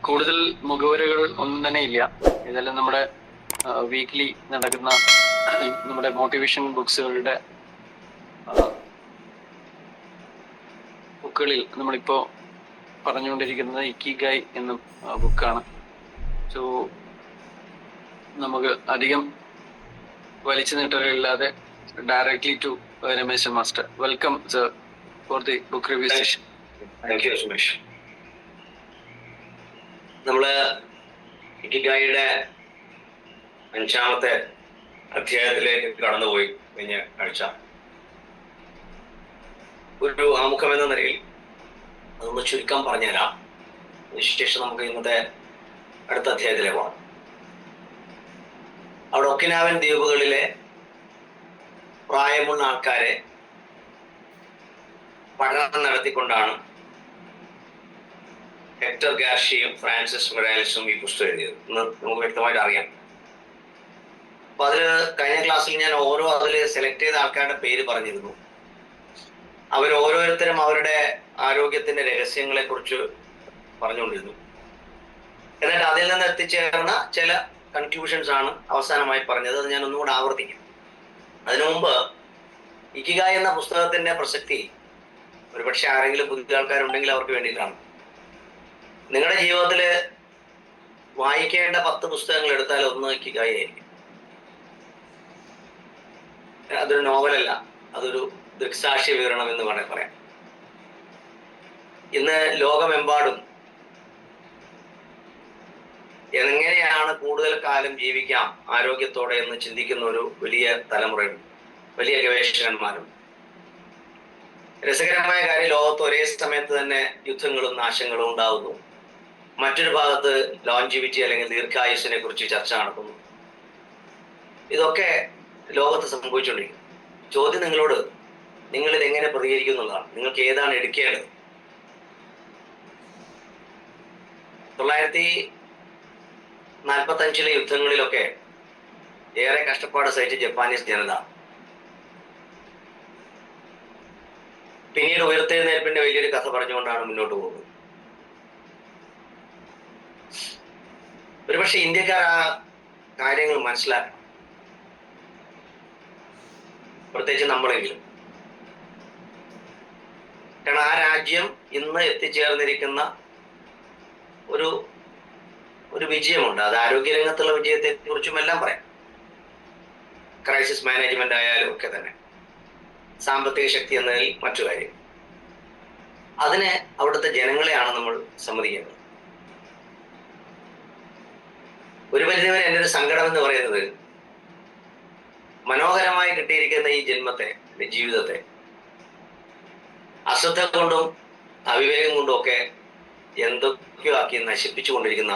കൂടുതൽ മുഖവരകൾ ഒന്നും തന്നെ ഇല്ല. ഇതെല്ലാം നമ്മുടെ വീക്ക്ലി നടക്കുന്ന നമ്മുടെ മോട്ടിവേഷൻ ബുക്സുകളുടെ ബുക്കുകളിൽ നമ്മളിപ്പോൾ പറഞ്ഞുകൊണ്ടിരിക്കുന്നത് ഇക്കിഗായ് എന്ന ബുക്കാണ്. സോ നമുക്ക് അധികം വലിച്ചു നീട്ടലില്ലാതെ directly to Rameshan master. Welcome sir for the book review session. Thank you Sumesh. നമ്മള് ഇക്കിഗായിയുടെ 5ാമത്തെ അധ്യായത്തിലേക്ക് കടന്നുപോയി കഴിഞ്ഞ ആഴ്ച. ഒരു ആമുഖം എന്ന നിലയിൽ അതൊന്ന് ചുരുക്കം പറഞ്ഞുതരാം. അതിനുശേഷം നമുക്ക് ഇന്നത്തെ അടുത്ത അധ്യായത്തിലേക്ക് പോകാം. അവിടെ ഒക്കിനാവൻ ദ്വീപുകളിലെ പ്രായമുള്ള ആൾക്കാരെ പഠനം നടത്തിക്കൊണ്ടാണ് ഹെക്ടർ ഗാർഷിയും ഫ്രാൻസിസ് മൊറാലിസും ഈ പുസ്തകം എഴുതിയത് എന്ന് നമുക്ക് വ്യക്തമായിട്ട് അറിയാം. അപ്പൊ അതില് കഴിഞ്ഞ ക്ലാസ്സിൽ ഞാൻ അതിൽ സെലക്ട് ചെയ്ത ആൾക്കാരുടെ പേര് പറഞ്ഞിരുന്നു. അവർ ഓരോരുത്തരും അവരുടെ ആരോഗ്യത്തിന്റെ രഹസ്യങ്ങളെ കുറിച്ച് പറഞ്ഞുകൊണ്ടിരുന്നു. എന്നിട്ട് അതിൽ നിന്ന് എത്തിച്ചേർന്ന ചില കൺക്ലൂഷൻസ് ആണ് അവസാനമായി പറഞ്ഞത്. അത് ഞാൻ ഒന്നുകൂടെ ആവർത്തിക്കും. അതിനു മുമ്പ് ഇക്കിഗായ് എന്ന പുസ്തകത്തിന്റെ പ്രസക്തി ഒരുപക്ഷെ ആരെങ്കിലും പുതിയ ആൾക്കാരുണ്ടെങ്കിൽ അവർക്ക് വേണ്ടിയിട്ടാണ്. നിങ്ങളുടെ ജീവിതത്തിൽ വായിക്കേണ്ട 10 പുസ്തകങ്ങൾ എടുത്താൽ ഒന്ന് ഇക്കിഗായ് ആയിരിക്കും. അതൊരു നോവലല്ല, അതൊരു ദൃക്സാക്ഷി വിവരണം എന്ന് വേണമെങ്കിൽ പറയാം. ഇന്ന് ലോകമെമ്പാടും എങ്ങനെയാണ് കൂടുതൽ കാലം ജീവിക്കാം ആരോഗ്യത്തോടെ എന്ന് ചിന്തിക്കുന്ന ഒരു വലിയ തലമുറയുണ്ട്, വലിയ ഗവേഷകന്മാരുണ്ട്. രസകരമായ കാര്യം, ലോകത്ത് ഒരേ സമയത്ത് തന്നെ യുദ്ധങ്ങളും നാശങ്ങളും ഉണ്ടാകുന്നു. മറ്റൊരു ഭാഗത്ത് ലോഞ്ചിവിറ്റി അല്ലെങ്കിൽ ദീർഘായുസിനെ കുറിച്ച് ചർച്ച നടക്കുന്നു. ഇതൊക്കെ ലോകത്ത് സംഭവിച്ചുകൊണ്ടിരിക്കുന്നു. ചോദ്യം നിങ്ങളോട്, നിങ്ങൾ ഇതെങ്ങനെ പ്രതികരിക്കുന്നുള്ളതാണ്. നിങ്ങൾക്ക് ഏതാണ് എടുക്കേണ്ടത്? 1945 യുദ്ധങ്ങളിലൊക്കെ ഏറെ കഷ്ടപ്പാട് സഹിച്ച ജപ്പാനീസ് ജനത പിന്നീട് ഉയർത്തെഴുന്നേൽപ്പിന്റെ വലിയൊരു കഥ പറഞ്ഞുകൊണ്ടാണ് മുന്നോട്ട് പോകുന്നത്. ഒരുപക്ഷെ ഇന്ത്യക്കാർ ആ കാര്യങ്ങൾ മനസ്സിലാക്കണം, പ്രത്യേകിച്ച് നമ്മളെങ്കിലും. കാരണം ആ രാജ്യം ഇന്ന് എത്തിച്ചേർന്നിരിക്കുന്ന ഒരു വിജയമുണ്ട്. അത് ആരോഗ്യരംഗത്തുള്ള വിജയത്തെ കുറിച്ചും എല്ലാം പറയാം. ക്രൈസിസ് മാനേജ്മെന്റ് ആയാലും ഒക്കെ തന്നെ, സാമ്പത്തിക ശക്തി എന്നതിൽ മറ്റു കാര്യം. അതിന് അവിടുത്തെ ജനങ്ങളെയാണ് നമ്മൾ സമ്മതിക്കേണ്ടത്. ഒരു പരിധിവരെ എൻ്റെ ഒരു സങ്കടം എന്ന് പറയുന്നത്, മനോഹരമായി കിട്ടിയിരിക്കുന്ന ഈ ജന്മത്തെ, ജീവിതത്തെ അശ്രദ്ധ കൊണ്ടും അവിവേകം കൊണ്ടും ഒക്കെ എന്തൊക്കെയോ ആക്കി നശിപ്പിച്ചുകൊണ്ടിരിക്കുന്ന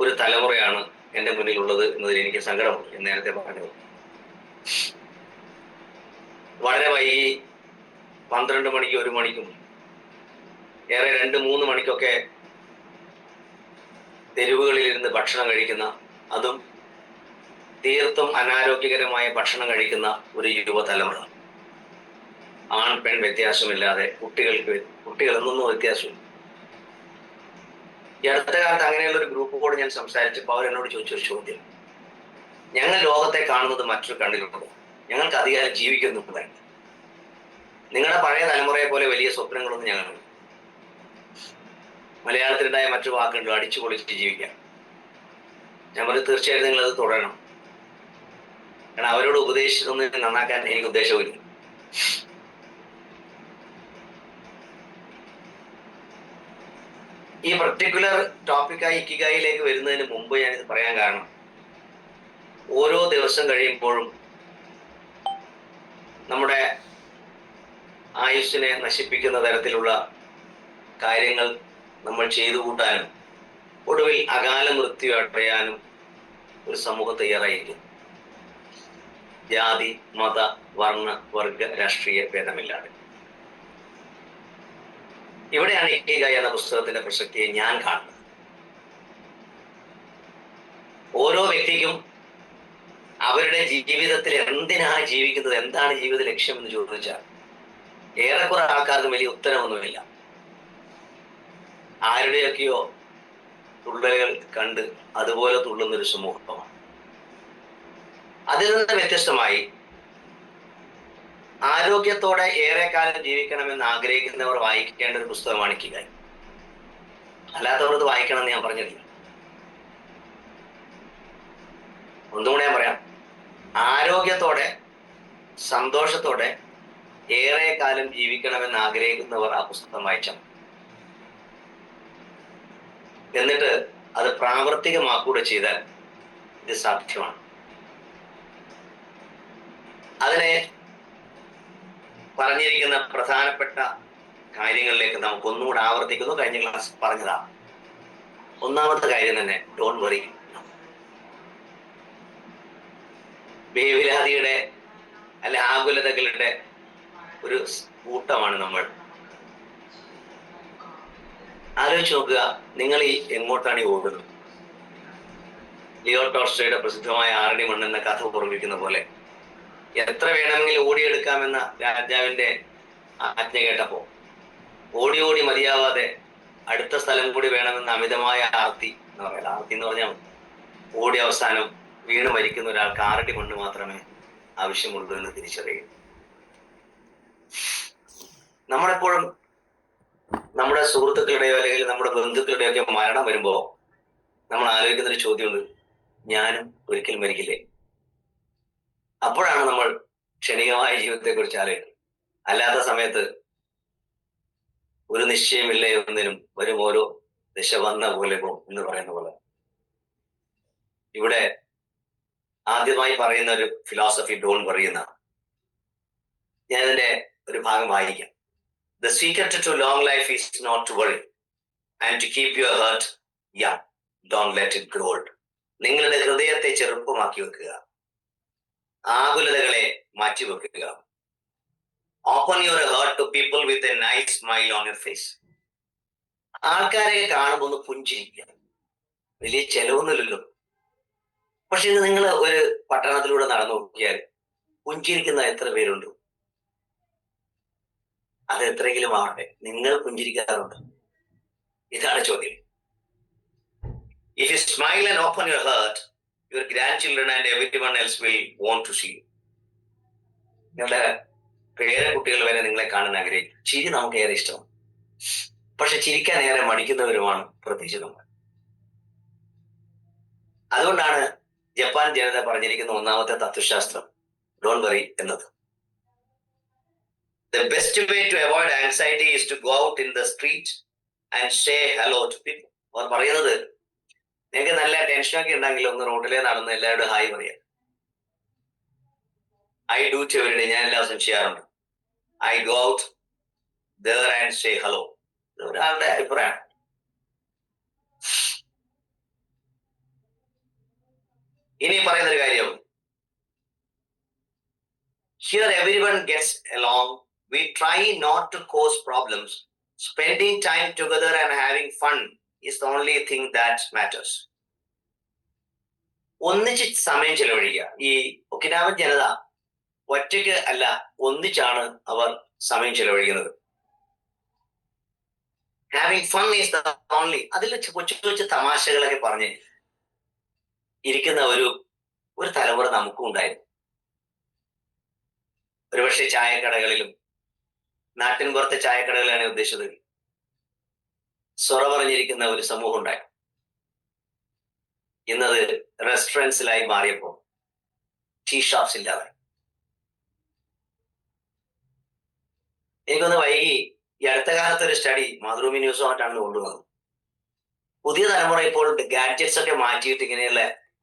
ഒരു തലമുറയാണ് എൻ്റെ മുന്നിലുള്ളത് എന്നതിൽ എനിക്ക് സങ്കടമുണ്ട്. എന്ന് നേരത്തെ പറഞ്ഞത്, വളരെ വൈകി 12 മണിക്കും 1 മണിക്കും ഏറെ 2-3 മണിക്കൊക്കെ തെരുവുകളിലിരുന്ന് ഭക്ഷണം കഴിക്കുന്ന, അതും തീർത്തും അനാരോഗ്യകരമായ ഭക്ഷണം കഴിക്കുന്ന ഒരു യുവതലമുറ. ആൺ പെൺ വ്യത്യാസമില്ലാതെ കുട്ടികളെന്നൊന്നും വ്യത്യാസമില്ല. ഈ അടുത്ത കാലത്ത് അങ്ങനെയുള്ള ഒരു ഗ്രൂപ്പ് കൂടെ ഞാൻ സംസാരിച്ചപ്പോൾ അവരെന്നോട് ചോദിച്ചൊരു ചോദ്യം, ഞങ്ങൾ ലോകത്തെ കാണുന്നത് മറ്റൊരു കണ്ണിലുണ്ടോ? ഞങ്ങൾക്ക് അധികാരം ജീവിക്കുന്നുണ്ട്. നിങ്ങളുടെ പഴയ തലമുറയെ പോലെ വലിയ സ്വപ്നങ്ങളൊന്നും ഞങ്ങളുണ്ട്. മലയാളത്തിലുണ്ടായ മറ്റു വാക്കുണ്ടോ, അടിച്ചു പൊളിച്ചിട്ട് ജീവിക്കാം. ഞാൻ പറഞ്ഞു, തീർച്ചയായിട്ടും നിങ്ങളത് തുടരണം. കാരണം അവരോട് ഉപദേശിച്ചൊന്നും നന്നാക്കാൻ എനിക്ക് ഉദ്ദേശമില്ല. ഈ പർട്ടിക്കുലർ ടോപ്പിക്കായി ഇക്കിഗായിലേക്ക് വരുന്നതിന് മുമ്പ് ഞാനിത് പറയാൻ കാരണം, ഓരോ ദിവസം കഴിയുമ്പോഴും നമ്മുടെ ആയുസ്സിനെ നശിപ്പിക്കുന്ന തരത്തിലുള്ള കാര്യങ്ങൾ നമ്മൾ ചെയ്തു കൂട്ടാനും ഒടുവിൽ അകാല മൃത്യു അടയാനും ഒരു സമൂഹം തയ്യാറായിരിക്കും. ജാതി, മത, വർണ്ണ, വർഗ, രാഷ്ട്രീയ ഭേദമില്ലാതെ. ഇവിടെയാണ് ഇക്കിഗായ് എന്ന പുസ്തകത്തിന്റെ പ്രസക്തിയെ ഞാൻ കാണുന്നത്. ഓരോ വ്യക്തിക്കും അവരുടെ ജീവിതത്തിൽ എന്തിനാണ് ജീവിക്കുന്നത്, എന്താണ് ജീവിത ലക്ഷ്യം എന്ന് ചോദിച്ചാൽ ഏറെക്കുറെ ആൾക്കാർക്ക് വലിയ ഉത്തരവൊന്നുമില്ല. ആരുടെയൊക്കെയോ തുള്ളലുകൾ കണ്ട് അതുപോലെ തുള്ളുന്നൊരു സമൂഹമാണ്. അതിൽ നിന്ന് വ്യത്യസ്തമായി ആരോഗ്യത്തോടെ ഏറെക്കാലം ജീവിക്കണമെന്ന് ആഗ്രഹിക്കുന്നവർ വായിക്കേണ്ട ഒരു പുസ്തകമാണ് ഇക്കിഗായ്. അല്ലാത്തവർ ഇത് വായിക്കണമെന്ന് ഞാൻ പറഞ്ഞിട്ടില്ല. ഒന്നുകൂടെ ഞാൻ പറയാം. ആരോഗ്യത്തോടെ സന്തോഷത്തോടെ ഏറെ കാലം ജീവിക്കണമെന്ന് ആഗ്രഹിക്കുന്നവർ ആ പുസ്തകം വായിച്ചാൽ, എന്നിട്ട് അത് പ്രാവർത്തികമാക്കൂടെ ചെയ്താൽ ഇത് സാധ്യമാണ്. അതിനെ പറഞ്ഞിരിക്കുന്ന പ്രധാനപ്പെട്ട കാര്യങ്ങളിലേക്ക് നമുക്ക് ഒന്നുകൂടെ ആവർത്തിക്കുന്നു. കഴിഞ്ഞ ക്ലാസ് പറഞ്ഞതാണ്. ഒന്നാമത്തെ കാര്യം തന്നെ, ഡോണ്ട് വറി. വേവലാതിയുടെ അല്ലെ ആകുലതകളുടെ ഒരു കൂട്ടമാണ് നമ്മൾ. ആലോചിച്ച് നോക്കുക, നിങ്ങൾ ഈ എങ്ങോട്ടാണ് ഈ ഓടുന്നത്? ലിയോ ടോൾസ്റ്റോയുടെ പ്രസിദ്ധമായ ആറടി മണ്ണ് എന്ന കഥ ഓർമ്മിക്കുന്ന പോലെ എത്ര വേണമെങ്കിലും ഓടിയെടുക്കാമെന്ന രാജാവിന്റെ ആജ്ഞ കേട്ടപ്പോ ഓടി ഓടി മതിയാവാതെ അടുത്ത സ്ഥലം കൂടി വേണമെന്ന അമിതമായ ആർത്തി എന്ന് പറയാം. ആർത്തി എന്ന് പറഞ്ഞാൽ ഓടി അവസാനം വീണ് മരിക്കുന്ന ഒരാൾക്ക് 6 അടി മണ്ണ് മാത്രമേ ആവശ്യമുള്ളൂ എന്ന് തിരിച്ചറിയും. നമ്മളെപ്പോഴും നമ്മുടെ സുഹൃത്തുക്കളുടെയോ അല്ലെങ്കിൽ നമ്മുടെ ബന്ധുക്കളുടെയോ ഒക്കെ മരണം വരുമ്പോ നമ്മൾ ആലോചിക്കുന്ന ഒരു ചോദ്യമുണ്ട്, ഞാനും ഒരിക്കൽ മരിക്കില്ലേ? അപ്പോഴാണ് നമ്മൾ ക്ഷണികമായ ജീവിതത്തെ കുറിച്ച് ആലോചിക്കുന്നത്. അല്ലാത്ത സമയത്ത് ഒരു നിശ്ചയമില്ല ഒന്നിനും, വരും ഓരോ ദിശ വന്ന പോലെ പോകും എന്ന് പറയുന്ന പോലെ. ഇവിടെ ആദ്യമായി പറയുന്ന ഒരു ഫിലോസഫി ഡോൺ പറയുന്ന, ഞാൻ ഇതിന്റെ ഒരു ഭാഗം വായിക്കാം. The secret to long life is not to worry and to keep your heart young. Don't let it grow old. നിങ്ങളുടെ ഹൃദയത്തെ ചെറുപ്പമാക്കി വെക്കുക, ആകുലതകളെ മാറ്റിവെക്കുക. Open your heart to people with a nice smile on your face. ആൾക്കാരെ കാണുമ്പോൾ ഒന്ന് പുഞ്ചിരിക്കുക. വലിയ ചെലവൊന്നുമില്ലല്ലോ. പക്ഷെ ഇത് നിങ്ങൾ ഒരു പട്ടണത്തിലൂടെ നടന്നു നോക്കിയാൽ പുഞ്ചിരിക്കുന്ന എത്ര പേരുണ്ട്? അത് എത്രയെങ്കിലും ആവട്ടെ, നിങ്ങൾ പുഞ്ചിരിക്കാറുണ്ട്? ഇതാണ് ചോദ്യം. If you smile and open your heart, your grandchildren and everyone else will want to see you. നിങ്ങളുടെ പേരക്കുട്ടികൾ വരെ നിങ്ങളെ കാണാൻ ആഗ്രഹിക്കും. ചിരി നമുക്ക് ഏറെ ഇഷ്ടമാണ്. പക്ഷെ ചിരിക്കാൻ ഏറെ മടിക്കുന്നവരുമാണ് പ്രത്യേകിച്ച് നമ്മൾ. അതുകൊണ്ടാണ് ജപ്പാൻ ജനത പറഞ്ഞിരിക്കുന്ന ഒന്നാമത്തെ തത്വശാസ്ത്രം ഡോണ്ട് വറി എന്നത്. The best way to avoid anxiety is to go out in the street and say hello to people. അവർ പറയുന്നത്, നിങ്ങൾക്ക് നല്ല ടെൻഷനൊക്കെ ഉണ്ടെങ്കിൽ ഒന്ന് റോഡിലെ നടന്ന് എല്ലാവരോടും ഹായ് പറയാം. I do it every day. ഞാൻ എല്ലാ ദിവസവും ചെയ്യാറുണ്ട്. I go out there and say hello. ഒരാളുടെ അഭിപ്രായമാണ്. ഇനി പറയുന്നൊരു കാര്യം, here everyone gets along. We try not to cause problems. Spending time together and having fun is the only thing that matters. ഒന്നിച്ച് സമയം ചെലവഴിക്കുക. ഈ ഒക്കിനാവൻ ജനത ഒറ്റയ്ക്ക് അല്ല, ഒന്നിച്ചാണ് അവർ സമയം ചെലവഴിക്കുന്നത്. Having fun is the only. അതിൽ കൊച്ചു കൊച്ചു തമാശകളൊക്കെ പറഞ്ഞ് ഇരിക്കുന്ന ഒരു തലമുറ നമുക്കും ഉണ്ടായിരുന്നു. ഒരുപക്ഷെ ചായക്കടകളിലും, നാട്ടിൻ പുറത്തെ ചായക്കടകളാണ് ഉദ്ദേശിച്ചത്, സൊറ പറഞ്ഞിരിക്കുന്ന ഒരു സമൂഹം ഉണ്ടായി. ഇന്നത് റെസ്റ്റോറൻറ്റ്സിലായി മാറിയപ്പോൾ ടീ ഷോപ്സ് ഇല്ലാതെ. എനിക്കൊന്ന് വൈകി ഈ അടുത്ത കാലത്ത് ഒരു സ്റ്റഡി മാതൃഭൂമി ന്യൂസുമായിട്ടാണ് കൊണ്ടുവന്നത്. പുതിയ തലമുറ ഇപ്പോൾ ഗാഡ്ജറ്റ്സ് ഒക്കെ മാറ്റിയിട്ട് ഇങ്ങനെയുള്ള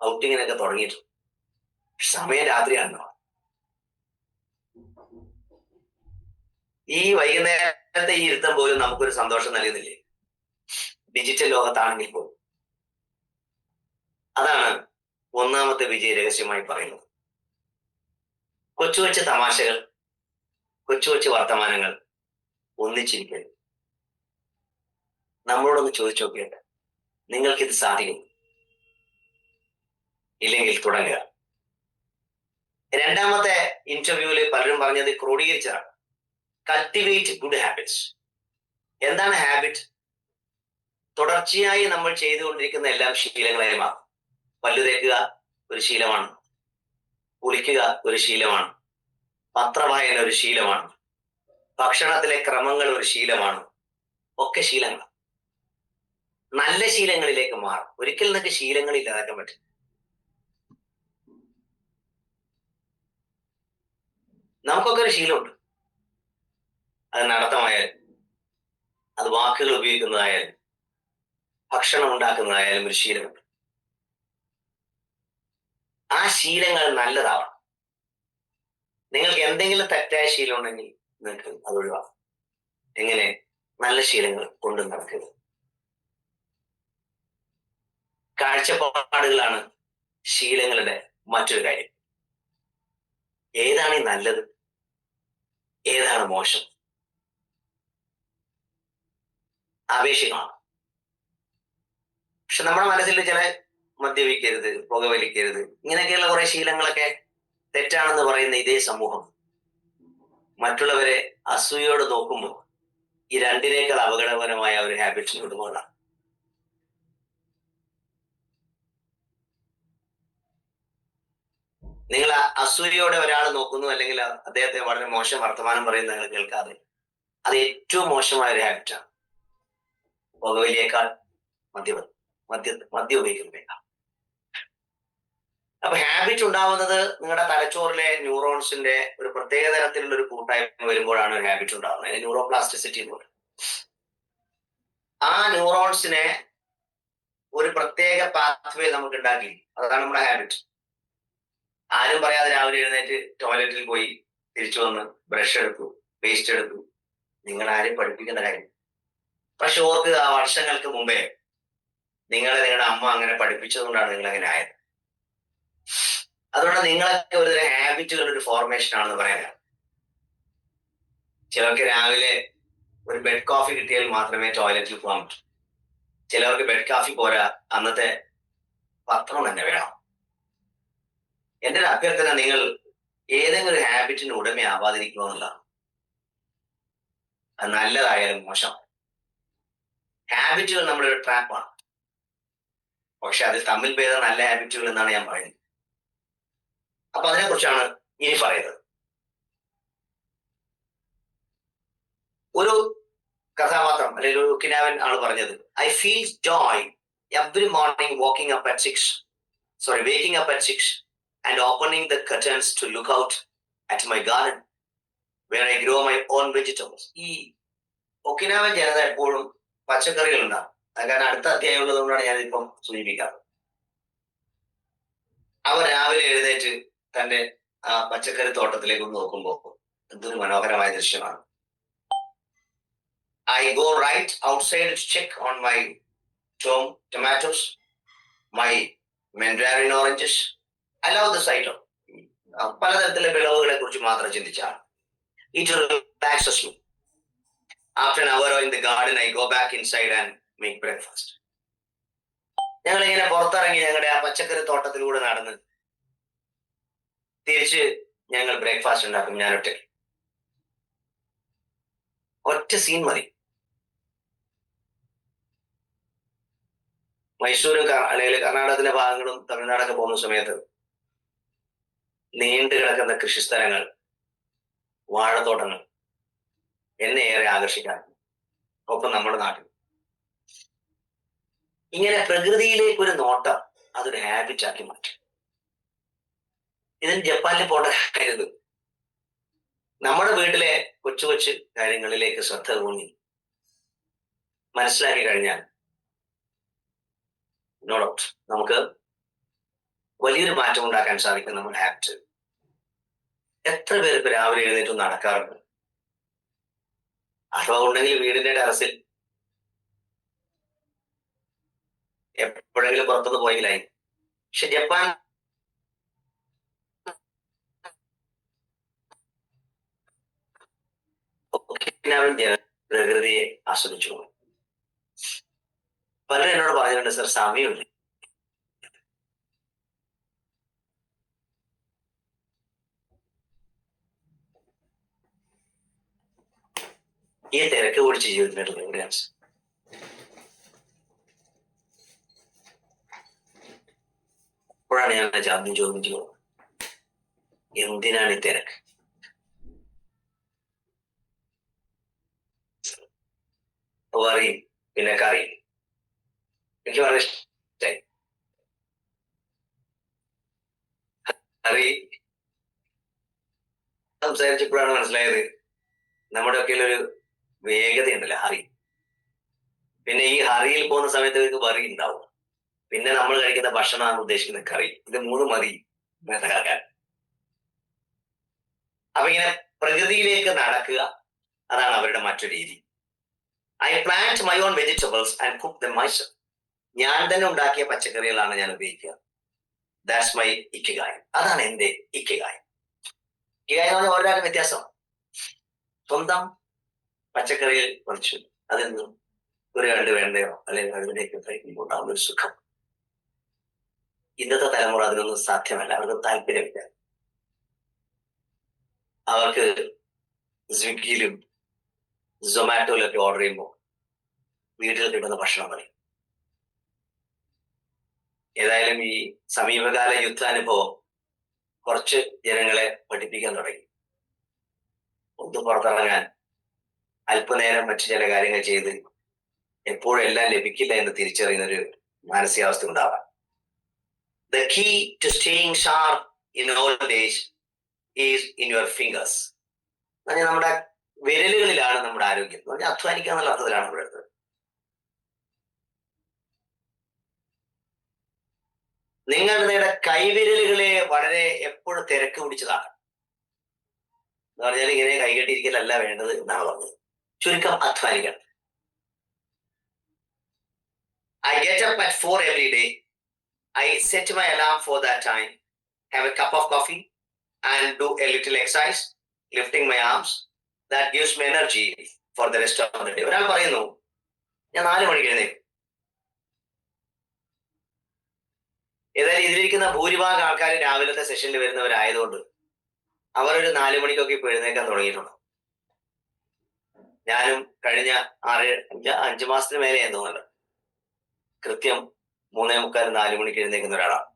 ഔട്ടിങ്ങിനൊക്കെ തുടങ്ങിയിട്ടുണ്ട്. സമയം രാത്രിയാണല്ലോ. ഈ വൈകുന്നേരത്തെ ഈ ഇരുത്തം പോലും നമുക്കൊരു സന്തോഷം നൽകുന്നില്ലേ, ഡിജിറ്റൽ ലോകത്താണെങ്കിൽ പോലും. അതാണ് ഒന്നാമത്തെ വിജയ രഹസ്യമായി പറയുന്നത്. കൊച്ചു കൊച്ചു തമാശകൾ, കൊച്ചു കൊച്ചു വർത്തമാനങ്ങൾ, ഒന്നിച്ചിരിക്കരുത്. നമ്മളോടൊന്ന് ചോദിച്ചു നോക്കിയിട്ട് നിങ്ങൾക്കിത് സാധിക്കും? ഇല്ലെങ്കിൽ തുടങ്ങുക. രണ്ടാമത്തെ ഇന്റർവ്യൂവിൽ പലരും പറഞ്ഞത് ക്രോഡീകരിച്ചതാണ്, കൾട്ടിവേറ്റ് ഗുഡ് ഹാബിറ്റ്സ്. എന്താണ് ഹാബിറ്റ്? തുടർച്ചയായി നമ്മൾ ചെയ്തുകൊണ്ടിരിക്കുന്ന എല്ലാം ശീലങ്ങളായി മാറും. പല്ലു തേക്കുക ഒരു ശീലമാണ്, കുളിക്കുക ഒരു ശീലമാണ്, പത്രവായന ഒരു ശീലമാണ്, ഭക്ഷണത്തിലെ ക്രമങ്ങൾ ഒരു ശീലമാണ്. ഒക്കെ ശീലങ്ങൾ. നല്ല ശീലങ്ങളിലേക്ക് മാറും. ഒരിക്കൽ നിങ്ങൾക്ക് ശീലങ്ങൾ ഇല്ലാതാക്കാൻ പറ്റും. നമുക്കൊക്കെ ഒരു ശീലമുണ്ട്. അത് നടത്തമായാലും, അത് വാക്കുകൾ ഉപയോഗിക്കുന്നതായാലും, ഭക്ഷണം ഉണ്ടാക്കുന്നതായാലും ഒരു ശീലമുണ്ട്. ആ ശീലങ്ങൾ നല്ലതാവണം. നിങ്ങൾക്ക് എന്തെങ്കിലും തെറ്റായ ശീലം ഉണ്ടെങ്കിൽ നിങ്ങൾക്ക് അത് ഒഴിവാക്കാം. എങ്ങനെ? നല്ല ശീലങ്ങൾ കൊണ്ടു നടക്കുക. കാഴ്ചപ്പാടുകളാണ് ശീലങ്ങളുടെ മറ്റൊരു കാര്യം. ഏതാണ് ഈ നല്ലത്, ഏതാണ് മോശം? ആവേശമാണ്. പക്ഷെ നമ്മുടെ മനസ്സിൽ ചില മദ്യപിക്കരുത്, പുകവലിക്കരുത്, ഇങ്ങനെയൊക്കെയുള്ള കുറെ ശീലങ്ങളൊക്കെ തെറ്റാണെന്ന് പറയുന്ന ഇതേ സമൂഹം മറ്റുള്ളവരെ അസൂയോട് നോക്കുമ്പോൾ ഈ രണ്ടിനേക്കാൾ അപകടകരമായ ഒരു ഹാബിറ്റ്സിനോട് പോകണം. നിങ്ങൾ അസൂയയോടെ ഒരാൾ നോക്കുന്നു, അല്ലെങ്കിൽ അദ്ദേഹത്തെ വളരെ മോശം വർത്തമാനം പറയുന്ന നിങ്ങൾ കേൾക്കാതെ, അത് ഏറ്റവും മോശമായ ഒരു ഹാബിറ്റാണ്. പുകവലിയേക്കാൾ മദ്യം ഉപയോഗിക്കുന്നതേക്കാൾ. അപ്പൊ ഹാബിറ്റ് ഉണ്ടാവുന്നത് നിങ്ങളുടെ തലച്ചോറിലെ ന്യൂറോൺസിന്റെ ഒരു പ്രത്യേക തരത്തിലുള്ള ഒരു കൂട്ടായ്മ വരുമ്പോഴാണ് ഒരു ഹാബിറ്റ് ഉണ്ടാവുന്നത്. അതിന് ന്യൂറോപ്ലാസ്റ്റിസിറ്റി എന്ന് പറയും. ആ ന്യൂറോൺസിനെ ഒരു പ്രത്യേക പാത്വേ നമുക്ക് ഉണ്ടാക്കി. അതാണ് നമ്മുടെ ഹാബിറ്റ്. ആരും പറയാതെ രാവിലെ എഴുന്നേറ്റ് ടോയ്ലറ്റിൽ പോയി തിരിച്ചു വന്ന് ബ്രഷ് എടുത്തു, പേസ്റ്റ് എടുത്തു. നിങ്ങൾ ആരും പഠിപ്പിക്കേണ്ട കാര്യം. പക്ഷെ ഓർക്കുക, വർഷങ്ങൾക്ക് മുമ്പേ നിങ്ങളുടെ അമ്മ അങ്ങനെ പഠിപ്പിച്ചതുകൊണ്ടാണ് നിങ്ങൾ അങ്ങനെ ആയത്. അതുകൊണ്ട് നിങ്ങളൊക്കെ ഒരു ഹാബിറ്റുകളുടെ ഒരു ഫോർമേഷൻ ആണെന്ന് പറയാനാണ്. ചിലർക്ക് രാവിലെ ഒരു ബെഡ് കോഫി കിട്ടിയാൽ മാത്രമേ ടോയ്ലറ്റിൽ പോകാൻ പറ്റൂ. ചിലർക്ക് ബെഡ് കോഫി പോരാ, അന്നത്തെ പത്രം തന്നെ വേണം. എന്റെ ഒരു അഭ്യർത്ഥന, നിങ്ങൾ ഏതെങ്കിലും ഒരു ഹാബിറ്റിന് ഉടമയാവാതിരിക്കുക എന്നുള്ളതാണ്. അത് നല്ലതായാലും മോശം. ഹാബിറ്റുകൾ നമ്മുടെ ഒരു ട്രാപ്പാണ്. പക്ഷെ അതിൽ തമ്മിൽ ഭേദം നല്ല ഹാബിറ്റുകൾ എന്നാണ് ഞാൻ പറയുന്നത്. അപ്പൊ അതിനെക്കുറിച്ചാണ് ഇനി പറയുന്നത്. ഒരു കഥാപാത്രം അല്ലെങ്കിൽ ഒരു ഒക്കിനാവൻ ആണ് പറഞ്ഞത്, I feel Joy every morning waking up at 6 and opening the curtains to look out at my garden where I grow my own vegetables. ഈ ഒക്കിനാവൻ ജനത എപ്പോഴും പച്ചക്കറികൾ ഉണ്ടാകും. കാരണം അടുത്ത അധ്യായം ഉള്ളതുകൊണ്ടാണ് ഞാനിപ്പം സൂചിപ്പിക്കാറ്. അവർ രാവിലെ എഴുന്നേറ്റ് തന്റെ ആ പച്ചക്കറി തോട്ടത്തിലേക്ക് നോക്കുമ്പോൾ എന്തൊരു മനോഹരമായ ദൃശ്യമാണ്. I go right outside to check on my tomatoes, my mandarin oranges. I love the sight of പലതരത്തിലെ വിളവുകളെ കുറിച്ച് മാത്രം ചിന്തിച്ചാണ്. It relaxes me. After an hour in the garden, I go back inside and make breakfast. ഞങ്ങളിങ്ങനെ പുറത്തിറങ്ങി ഞങ്ങളുടെ ആ പച്ചക്കറി തോട്ടത്തിലൂടെ നടന്ന് തിരിച്ച് ഞങ്ങൾ ബ്രേക്ക്ഫാസ്റ്റ് ഉണ്ടാക്കും. ഞാൻ ഒറ്റ സീൻ മതി. മൈസൂരും അല്ലെങ്കിൽ കർണാടകത്തിലെ ഭാഗങ്ങളും തമിഴ്നാടൊക്കെ പോകുന്ന സമയത്ത് നീണ്ടു കിടക്കുന്ന കൃഷിസ്ഥലങ്ങൾ, വാഴത്തോട്ടങ്ങൾ എന്നെ ഏറെ ആകർഷിക്കാറുണ്ട്. ഒപ്പം നമ്മുടെ നാട്ടിൽ ഇങ്ങനെ പ്രകൃതിയിലേക്ക് ഒരു നോട്ടം അതൊരു ഹാബിറ്റ് ആക്കി മാറ്റും. ഇതിന് ജപ്പാനിൽ പോകേണ്ട കാര്യം. നമ്മുടെ വീട്ടിലെ കൊച്ചു കൊച്ചു കാര്യങ്ങളിലേക്ക് ശ്രദ്ധ ഊന്നി മനസ്സിലാക്കി കഴിഞ്ഞാൽ നോ ഡൗട്ട് നമുക്ക് വലിയൊരു മാറ്റം ഉണ്ടാക്കാൻ സാധിക്കും നമ്മുടെ ഹാബിറ്റ്. എത്ര പേര് ഇപ്പൊ രാവിലെ എഴുന്നേറ്റ് നടക്കാറുണ്ട്? അഥവാ ഉണ്ടെങ്കിൽ വീടിന്റെ ടെറസിൽ എപ്പോഴെങ്കിലും പുറത്തുനിന്ന് പോയെങ്കിലായി. പക്ഷെ ജപ്പാൻ പ്രകൃതിയെ ആസ്വദിച്ചു. പലരും എന്നോട് പറഞ്ഞിട്ടുണ്ട്, സർ സമയമില്ല. ഈ തിരക്ക് പിടിച്ച് ജീവിതത്തിനായിട്ടുള്ള എവിടെയാണ്? അപ്പോഴാണ് ഞാൻ ആദ്യം ചോദിച്ചു, എന്തിനാണ് ഈ തിരക്ക്? വറി പിന്നെ കറി എനിക്ക് വളരെ ഇഷ്ടമായി. കറി സംസാരിച്ചപ്പോഴാണ് മനസ്സിലായത് നമ്മുടെ ഒക്കെ ഒരു വേഗതയുണ്ടല്ലോ, ഹറി. പിന്നെ ഈ ഹറിയിൽ പോകുന്ന സമയത്ത് ഇവർക്ക് വറി ഉണ്ടാവും. പിന്നെ നമ്മൾ കഴിക്കുന്ന ഭക്ഷണമാണ് ഉദ്ദേശിക്കുന്ന കറി. ഇത് മൂന്ന് മതി മനസ്സിലാക്കാൻ. അപ്പൊ ഇങ്ങനെ പ്രകൃതിയിലേക്ക് നടക്കുക, അതാണ് അവരുടെ മറ്റൊരു രീതി. I plant my own vegetables and cook dum myself. ഞാൻ തന്നെ ഉണ്ടാക്കിയ പച്ചക്കറികളാണ് ഞാൻ ഉപയോഗിക്കുക. That's my ikigai. അതാണ് എന്റെ ഇക്കിഗായ്. ഇക്കിഗായ് എന്ന് പറഞ്ഞാൽ ഒരാൾക്ക് വ്യത്യാസം. സ്വന്തം പച്ചക്കറികൾ പറിച്ചു അതിൽ നിന്നും ഒരു രണ്ട് വേണ്ടയോ അല്ലെങ്കിൽ അതിലേക്ക് കഴിക്കുമ്പോൾ ഉണ്ടാകുന്ന ഒരു സുഖം. ഇന്നത്തെ തലമുറ അതിനൊന്നും സാധ്യമല്ല. അവർക്ക് താല്പര്യമില്ല. അവർക്ക് സ്വിഗ്ഗിയിലും സൊമാറ്റോയിലൊക്കെ ഓർഡർ ചെയ്യുമ്പോൾ വീട്ടിൽ കിട്ടുന്ന ഭക്ഷണം മതി. ഏതായാലും ഈ സമീപകാല യുദ്ധാനുഭവം കുറച്ച് ജനങ്ങളെ പഠിപ്പിക്കാൻ തുടങ്ങി. ഒന്ന് പുറത്തിറങ്ങാൻ, അല്പനേരം മറ്റു ചില കാര്യങ്ങൾ ചെയ്ത് എപ്പോഴും എല്ലാം ലഭിക്കില്ല എന്ന് തിരിച്ചറിയുന്ന ഒരു മാനസികാവസ്ഥ ഉണ്ടാവാം. The key to staying sharp in old age is in your fingers. നമ്മുടെ വിരലുകളിലാണ് നമ്മുടെ ആരോഗ്യം. എന്ന് പറഞ്ഞാൽ അധ്വാനിക്കുക എന്നുള്ള അർത്ഥത്തിലാണ് നമ്മുടെ അടുത്ത്. നിങ്ങളുടെ കൈവിരലുകളെ വളരെ എപ്പോഴും തിരക്ക് പിടിച്ചതാണ്. എന്ന് പറഞ്ഞാൽ ഇങ്ങനെ കൈകെട്ടിയിരിക്കലല്ല വേണ്ടത് എന്നാണ് പറഞ്ഞത്. ചുരുക്കം അധ്വാനിക്കണം. I get up at 4 every day. I set my alarm for that time, have a cup of coffee and do a little exercise, lifting my arms. That gives me energy for the rest of the day. ഒരാൾ പറയുന്നു, ഞാൻ 4 മണിക്ക് എഴുന്നേക്കും. ഏതായാലും ഇതിലിരിക്കുന്ന ഭൂരിഭാഗം ആൾക്കാർ രാവിലത്തെ സെഷനിൽ വരുന്നവരായതുകൊണ്ട് അവരൊരു 4 മണിക്കൊക്കെ ഇപ്പോൾ എഴുന്നേക്കാൻ തുടങ്ങിയിട്ടുണ്ട്. ഞാനും കഴിഞ്ഞ 5 മാസത്തിന് മേലെ എന്ന് തോന്നുന്നുണ്ട് കൃത്യം 3:45 4 മണിക്ക് എഴുന്നേക്കുന്ന ഒരാളാണ്.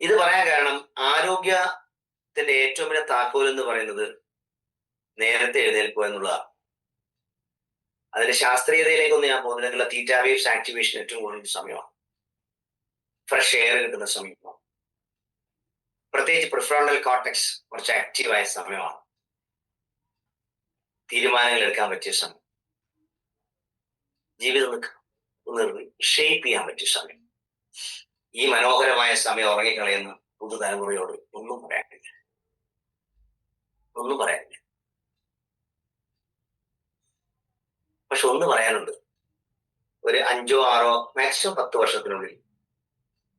ഇത് പറയാൻ കാരണം ആരോഗ്യത്തിന്റെ ഏറ്റവും വലിയ താക്കോൽ എന്ന് പറയുന്നത് നേരത്തെ എഴുന്നേൽക്കുക എന്നുള്ളതാണ്. അതിന്റെ ശാസ്ത്രീയതയിലേക്കൊന്നും ഞാൻ പോകുന്നില്ല. തീറ്റ വേവ്സ് ആക്ടിവേഷൻ ഏറ്റവും കൂടുതൽ സമയമാണ്. ഫ്രഷ് എയർ കിട്ടുന്ന സമയമാണ്. പ്രത്യേകിച്ച് പ്രിഫ്രോണ്ടൽ കോർട്ടെക്സ് കുറച്ച് ആക്റ്റീവായ സമയമാണ്. തീരുമാനങ്ങൾ എടുക്കാൻ പറ്റിയ സമയം, ജീവിതം ഒന്ന് ഷേപ്പ് ചെയ്യാൻ പറ്റിയ സമയം. ഈ മനോഹരമായ സമയം ഉറങ്ങിക്കളയുന്ന പുതുതലമുറയോട് ഒന്നും പറയാനില്ല. പക്ഷെ ഒന്ന് പറയാനുണ്ട്. ഒരു 5 6 മാക്സിമം 10 വർഷത്തിനുള്ളിൽ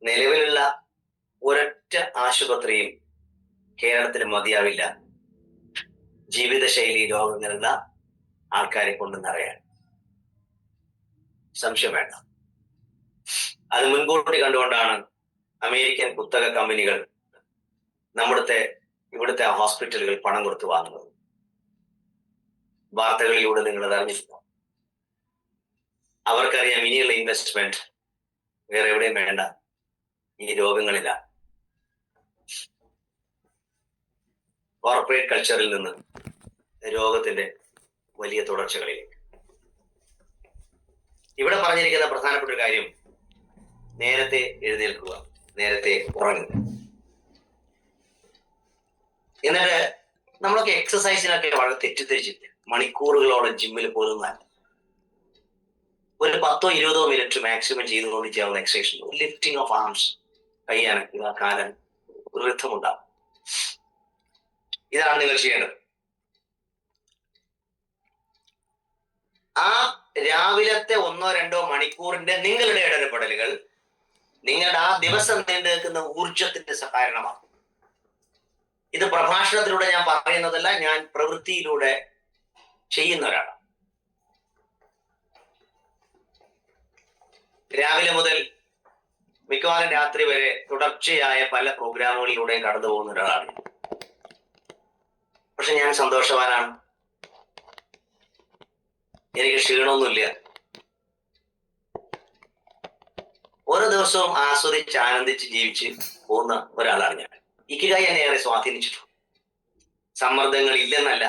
നിലവിലുള്ള ഒരൊറ്റ ആശുപത്രിയും കേരളത്തിൽ മതിയാവില്ല ജീവിതശൈലി രോഗങ്ങളുള്ള ആൾക്കാരെ കൊണ്ട് നിറയാൻ. സംശയം വേണ്ട. അത് മുൻകൂട്ടി കണ്ടുകൊണ്ടാണ് അമേരിക്കൻ കുത്തക കമ്പനികൾ ഇവിടുത്തെ ഹോസ്പിറ്റലുകൾ പണം കൊടുത്ത് വാങ്ങുന്നത്. വാർത്തകളിലൂടെ നിങ്ങൾ അത് അറിഞ്ഞിട്ടുണ്ടോ? അവർക്കറിയാം ഇനിയുള്ള ഇൻവെസ്റ്റ്മെന്റ് വേറെ എവിടെയും വേണ്ട, ഈ രോഗങ്ങളില്ല. കോർപ്പറേറ്റ് കൾച്ചറിൽ നിന്ന് രോഗത്തിന്റെ വലിയ തുടർച്ചകളിലേക്ക്. ഇവിടെ പറഞ്ഞിരിക്കുന്ന പ്രധാനപ്പെട്ട ഒരു കാര്യം, നേരത്തെ എഴുന്നേൽക്കുക, നേരത്തെ ഉറങ്ങുക. എന്നിട്ട് നമ്മളൊക്കെ എക്സസൈസിനൊക്കെ വളരെ തെറ്റിദ്ധരിച്ചിട്ട് മണിക്കൂറുകളോളം ജിമ്മിൽ പോകുന്നതല്ല. ഒരു 10 20 മിനിറ്റ് മാക്സിമം ചെയ്തുകൊണ്ട് ചെയ്യാവുന്ന എക്സസൈസ്, ലിഫ്റ്റിംഗ് ഓഫ് ആംസ്, കൈ അനക്കുക, കാലൻ, ഒരു റിഥം ഉണ്ടാകും. ഇതാണ് നിങ്ങൾ ചെയ്യേണ്ടത്. ആ രാവിലത്തെ 1 2 മണിക്കൂറിന്റെ നിങ്ങളുടെ ഇടപെടലുകൾ നിങ്ങളുടെ ആ ദിവസം നീണ്ടു നിൽക്കുന്ന ഊർജത്തിന്റെ കാരണമാണ്. ഇത് പ്രഭാഷണത്തിലൂടെ ഞാൻ പറയുന്നതല്ല, ഞാൻ പ്രവൃത്തിയിലൂടെ ചെയ്യുന്ന ഒരാളാണ്. രാവിലെ മുതൽ മിക്കവാറും രാത്രി വരെ തുടർച്ചയായ പല പ്രോഗ്രാമുകളിലൂടെയും കടന്നു പോകുന്ന ഒരാളാണ്. പക്ഷെ ഞാൻ സന്തോഷവാനാണ്. എനിക്ക് ക്ഷീണമൊന്നുമില്ല. ഓരോ ദിവസവും ആസ്വദിച്ച് ആനന്ദിച്ച് ജീവിച്ച് പോകുന്ന ഒരാളാണ് ഞാൻ. ഇക്കിഗായി എന്നെ ഏറെ സ്വാധീനിച്ചിട്ടുണ്ട്. സമ്മർദ്ദങ്ങൾ ഇല്ലെന്നല്ല,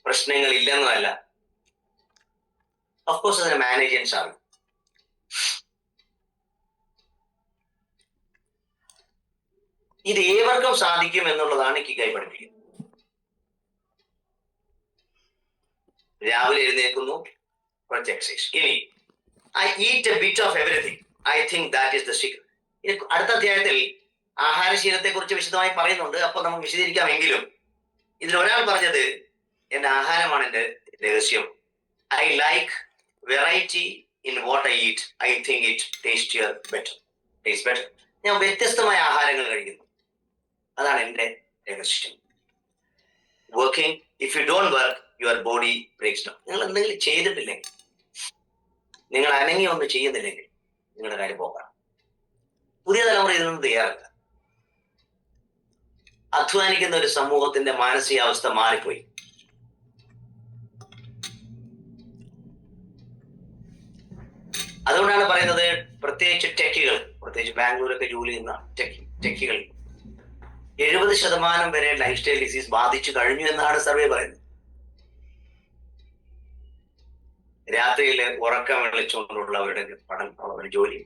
പ്രശ്നങ്ങൾ ഇല്ലെന്നല്ല, ഓഫ്കോഴ്സ് അതിനെ മാനേജ് ചെയ്യാൻ സാധിക്കും. ഇത് ഏവർക്കും സാധിക്കും എന്നുള്ളതാണ് ഇക്കിഗായി പഠിപ്പിക്കുന്നത്. രാവിലെ എഴുന്നേൽക്കുന്നു, കുറച്ച് എക്സസൈസ്. ഇനി I eat A bit of everything. I think that is the secret. ഇനി അടുത്ത അധ്യായത്തിൽ ആഹാരശീലത്തെ കുറിച്ച് വിശദമായി പറയുന്നുണ്ട്. അപ്പൊ നമുക്ക് വിശദീകരിക്കാമെങ്കിലും ഇതിൽ ഒരാൾ പറഞ്ഞത് എന്റെ ആഹാരമാണ് എന്റെ രഹസ്യം. I like variety in what I eat. I think it taste better. ഞാൻ വ്യത്യസ്തമായ ആഹാരങ്ങൾ കഴിക്കുന്നു, അതാണ് എന്റെ രഹസ്യം. Working, if you don't work your body breaks down. നിങ്ങൾ എന്തെങ്കിലും ചെയ്തിട്ടില്ലെങ്കിൽ, നിങ്ങൾ അനങ്ങി ഒന്നും ചെയ്യുന്നില്ലെങ്കിൽ നിങ്ങളുടെ കാര്യം പോകാം. പുതിയ തലമുറ ഇതിനൊന്നും തയ്യാറല്ല. അധ്വാനിക്കുന്ന ഒരു സമൂഹത്തിന്റെ മാനസികാവസ്ഥ മാറിപ്പോയി. അതുകൊണ്ടാണ് പറയുന്നത്, പ്രത്യേകിച്ച് ടെക്കികൾ, പ്രത്യേകിച്ച് ബാംഗ്ലൂരൊക്കെ ജോലി ചെയ്യുന്ന ടെക്കികൾ 70% വരെ ലൈഫ് സ്റ്റൈൽ ഡിസീസ് ബാധിച്ചു കഴിഞ്ഞു എന്നാണ് സർവേ പറയുന്നത്. രാത്രിയിൽ ഉറക്കം വിളിച്ചുകൊണ്ടുള്ള അവരുടെ പഠനം, അവരുടെ ജോലി,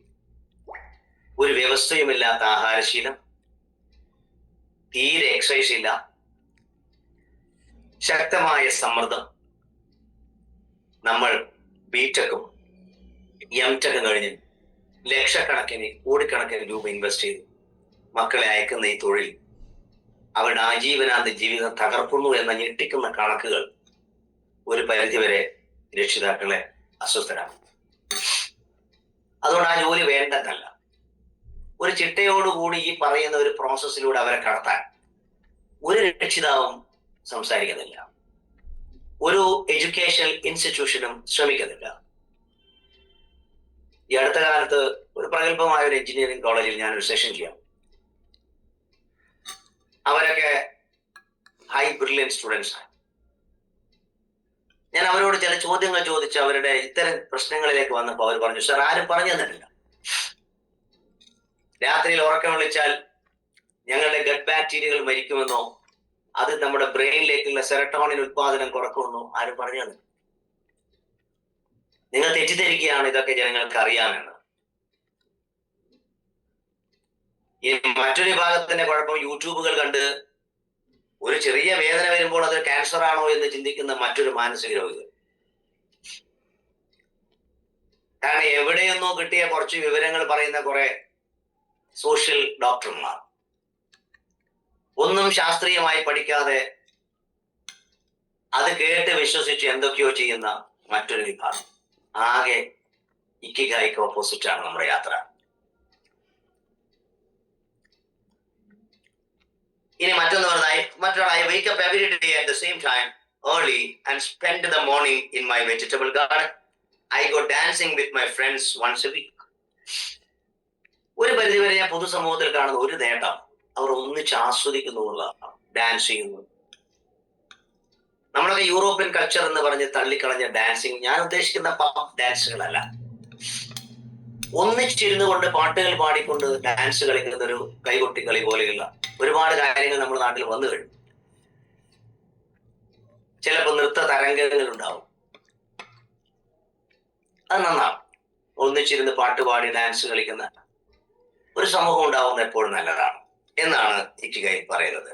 ഒരു വ്യവസ്ഥയുമില്ലാത്ത ആഹാരശീലം, തീരെ എക്സസൈസ് ഇല്ല, ശക്തമായ സമ്മർദ്ദം. നമ്മൾ ബിടെക്കും എംടെക്കും കഴിഞ്ഞ് ലക്ഷക്കണക്കിന് കോടിക്കണക്കിന് രൂപ ഇൻവെസ്റ്റ് ചെയ്തു മക്കളെ അയക്കുന്ന ഈ തൊഴിൽ അവരുടെ ആജീവനാന്ത ജീവിതം തകർക്കുന്നു എന്ന ഞെട്ടിക്കുന്ന കണക്കുകൾ ഒരു പരിധിവരെ രക്ഷിതാക്കളെ അസ്വസ്ഥരാണ്. അതുകൊണ്ട് ആ ജോലി വേണ്ടെന്നല്ല, ഒരു ചിട്ടയോടുകൂടി ഈ പറയുന്ന ഒരു പ്രോസസ്സിലൂടെ അവരെ കടത്താൻ ഒരു രക്ഷിതാവും സംസാരിക്കുന്നില്ല, ഒരു എഡ്യൂക്കേഷണൽ ഇൻസ്റ്റിറ്റ്യൂഷനും ശ്രമിക്കുന്നില്ല. ഈ അടുത്ത കാലത്ത് ഒരു പ്രഗത്ഭമായ ഒരു എഞ്ചിനീയറിംഗ് കോളേജിൽ ഞാനൊരു സെഷൻ ചെയ്യാം. അവരൊക്കെ ഹൈ ബ്രില്യൻ സ്റ്റുഡൻസ് ആണ്. ഞാൻ അവരോട് ചില ചോദ്യങ്ങൾ ചോദിച്ച് അവരുടെ ഇത്തരം പ്രശ്നങ്ങളിലേക്ക് വന്നപ്പോൾ അവർ പറഞ്ഞു, സാർ ആരും പറഞ്ഞു തന്നിട്ടില്ല. രാത്രിയിൽ ഉറക്കം വിളിച്ചാൽ ഞങ്ങളുടെ ഗട്ട് ബാക്ടീരിയകൾ മരിക്കുമെന്നോ അത് നമ്മുടെ ബ്രെയിനിലേക്കുള്ള സെറട്ടോണിൻ ഉത്പാദനം കുറക്കുമെന്നോ ആരും പറഞ്ഞു തന്നില്ല. നിങ്ങൾ തെറ്റിദ്ധരിക്കുകയാണ് ഇതൊക്കെ ജനങ്ങൾക്ക് അറിയാമെന്ന്. ഈ മറ്റൊരു വിഭാഗത്തിന്റെ കുഴപ്പം, യൂട്യൂബുകൾ കണ്ട് ഒരു ചെറിയ വേദന വരുമ്പോൾ അത് ക്യാൻസർ ആണോ എന്ന് ചിന്തിക്കുന്ന മറ്റൊരു മാനസിക രോഗികൾ. കാരണം എവിടെയൊന്നോ കിട്ടിയ കുറച്ച് വിവരങ്ങൾ പറയുന്ന കുറെ സോഷ്യൽ ഡോക്ടർമാർ, ഒന്നും ശാസ്ത്രീയമായി പഠിക്കാതെ അത് കേട്ട് വിശ്വസിച്ച് എന്തൊക്കെയോ ചെയ്യുന്ന മറ്റൊരു വിഭാഗം. ആകെ ഇക്കിഗായിക്ക് ഓപ്പോസിറ്റ് ആണ് നമ്മുടെ യാത്ര. ഇനി മറ്റൊരാൾ, I wake up every day at the same time early and spend the morning in my vegetable garden. I go dancing with my friends once a week. ഒരു പരിധിവരെ ഞാൻ പൊതുസമൂഹത്തിൽ കാണുന്ന ഒരു നേട്ടം, അവർ ഒന്നിച്ച് ആസ്വദിക്കുന്നു എന്നുള്ളതാണ്. ഡാൻസ് ചെയ്യുന്നു. നമ്മളൊക്കെ യൂറോപ്യൻ കൾച്ചർ എന്ന് പറഞ്ഞ് തള്ളിക്കളഞ്ഞ ഡാൻസിങ്, ഞാൻ ഉദ്ദേശിക്കുന്ന പബ് ഡാൻസുകളല്ല, ഒന്നിച്ചിരുന്നു കൊണ്ട് പാട്ടുകൾ പാടിക്കൊണ്ട് ഡാൻസ് കളിക്കുന്ന ഒരു കൈകൊട്ടി കളി പോലെയുള്ള ഒരുപാട് കാര്യങ്ങൾ നമ്മുടെ നാട്ടിൽ വന്നു കഴിഞ്ഞു. ചിലപ്പോൾ നൃത്ത തരംഗങ്ങൾ ഉണ്ടാവും, അത് നന്നാവും. ഒന്നിച്ചിരുന്ന് പാട്ടുപാടി ഡാൻസ് കളിക്കുന്ന ഒരു സമൂഹം ഉണ്ടാവുന്ന എപ്പോഴും നല്ലതാണ് എന്നാണ് ഇക്കിഗായി പറയുന്നത്.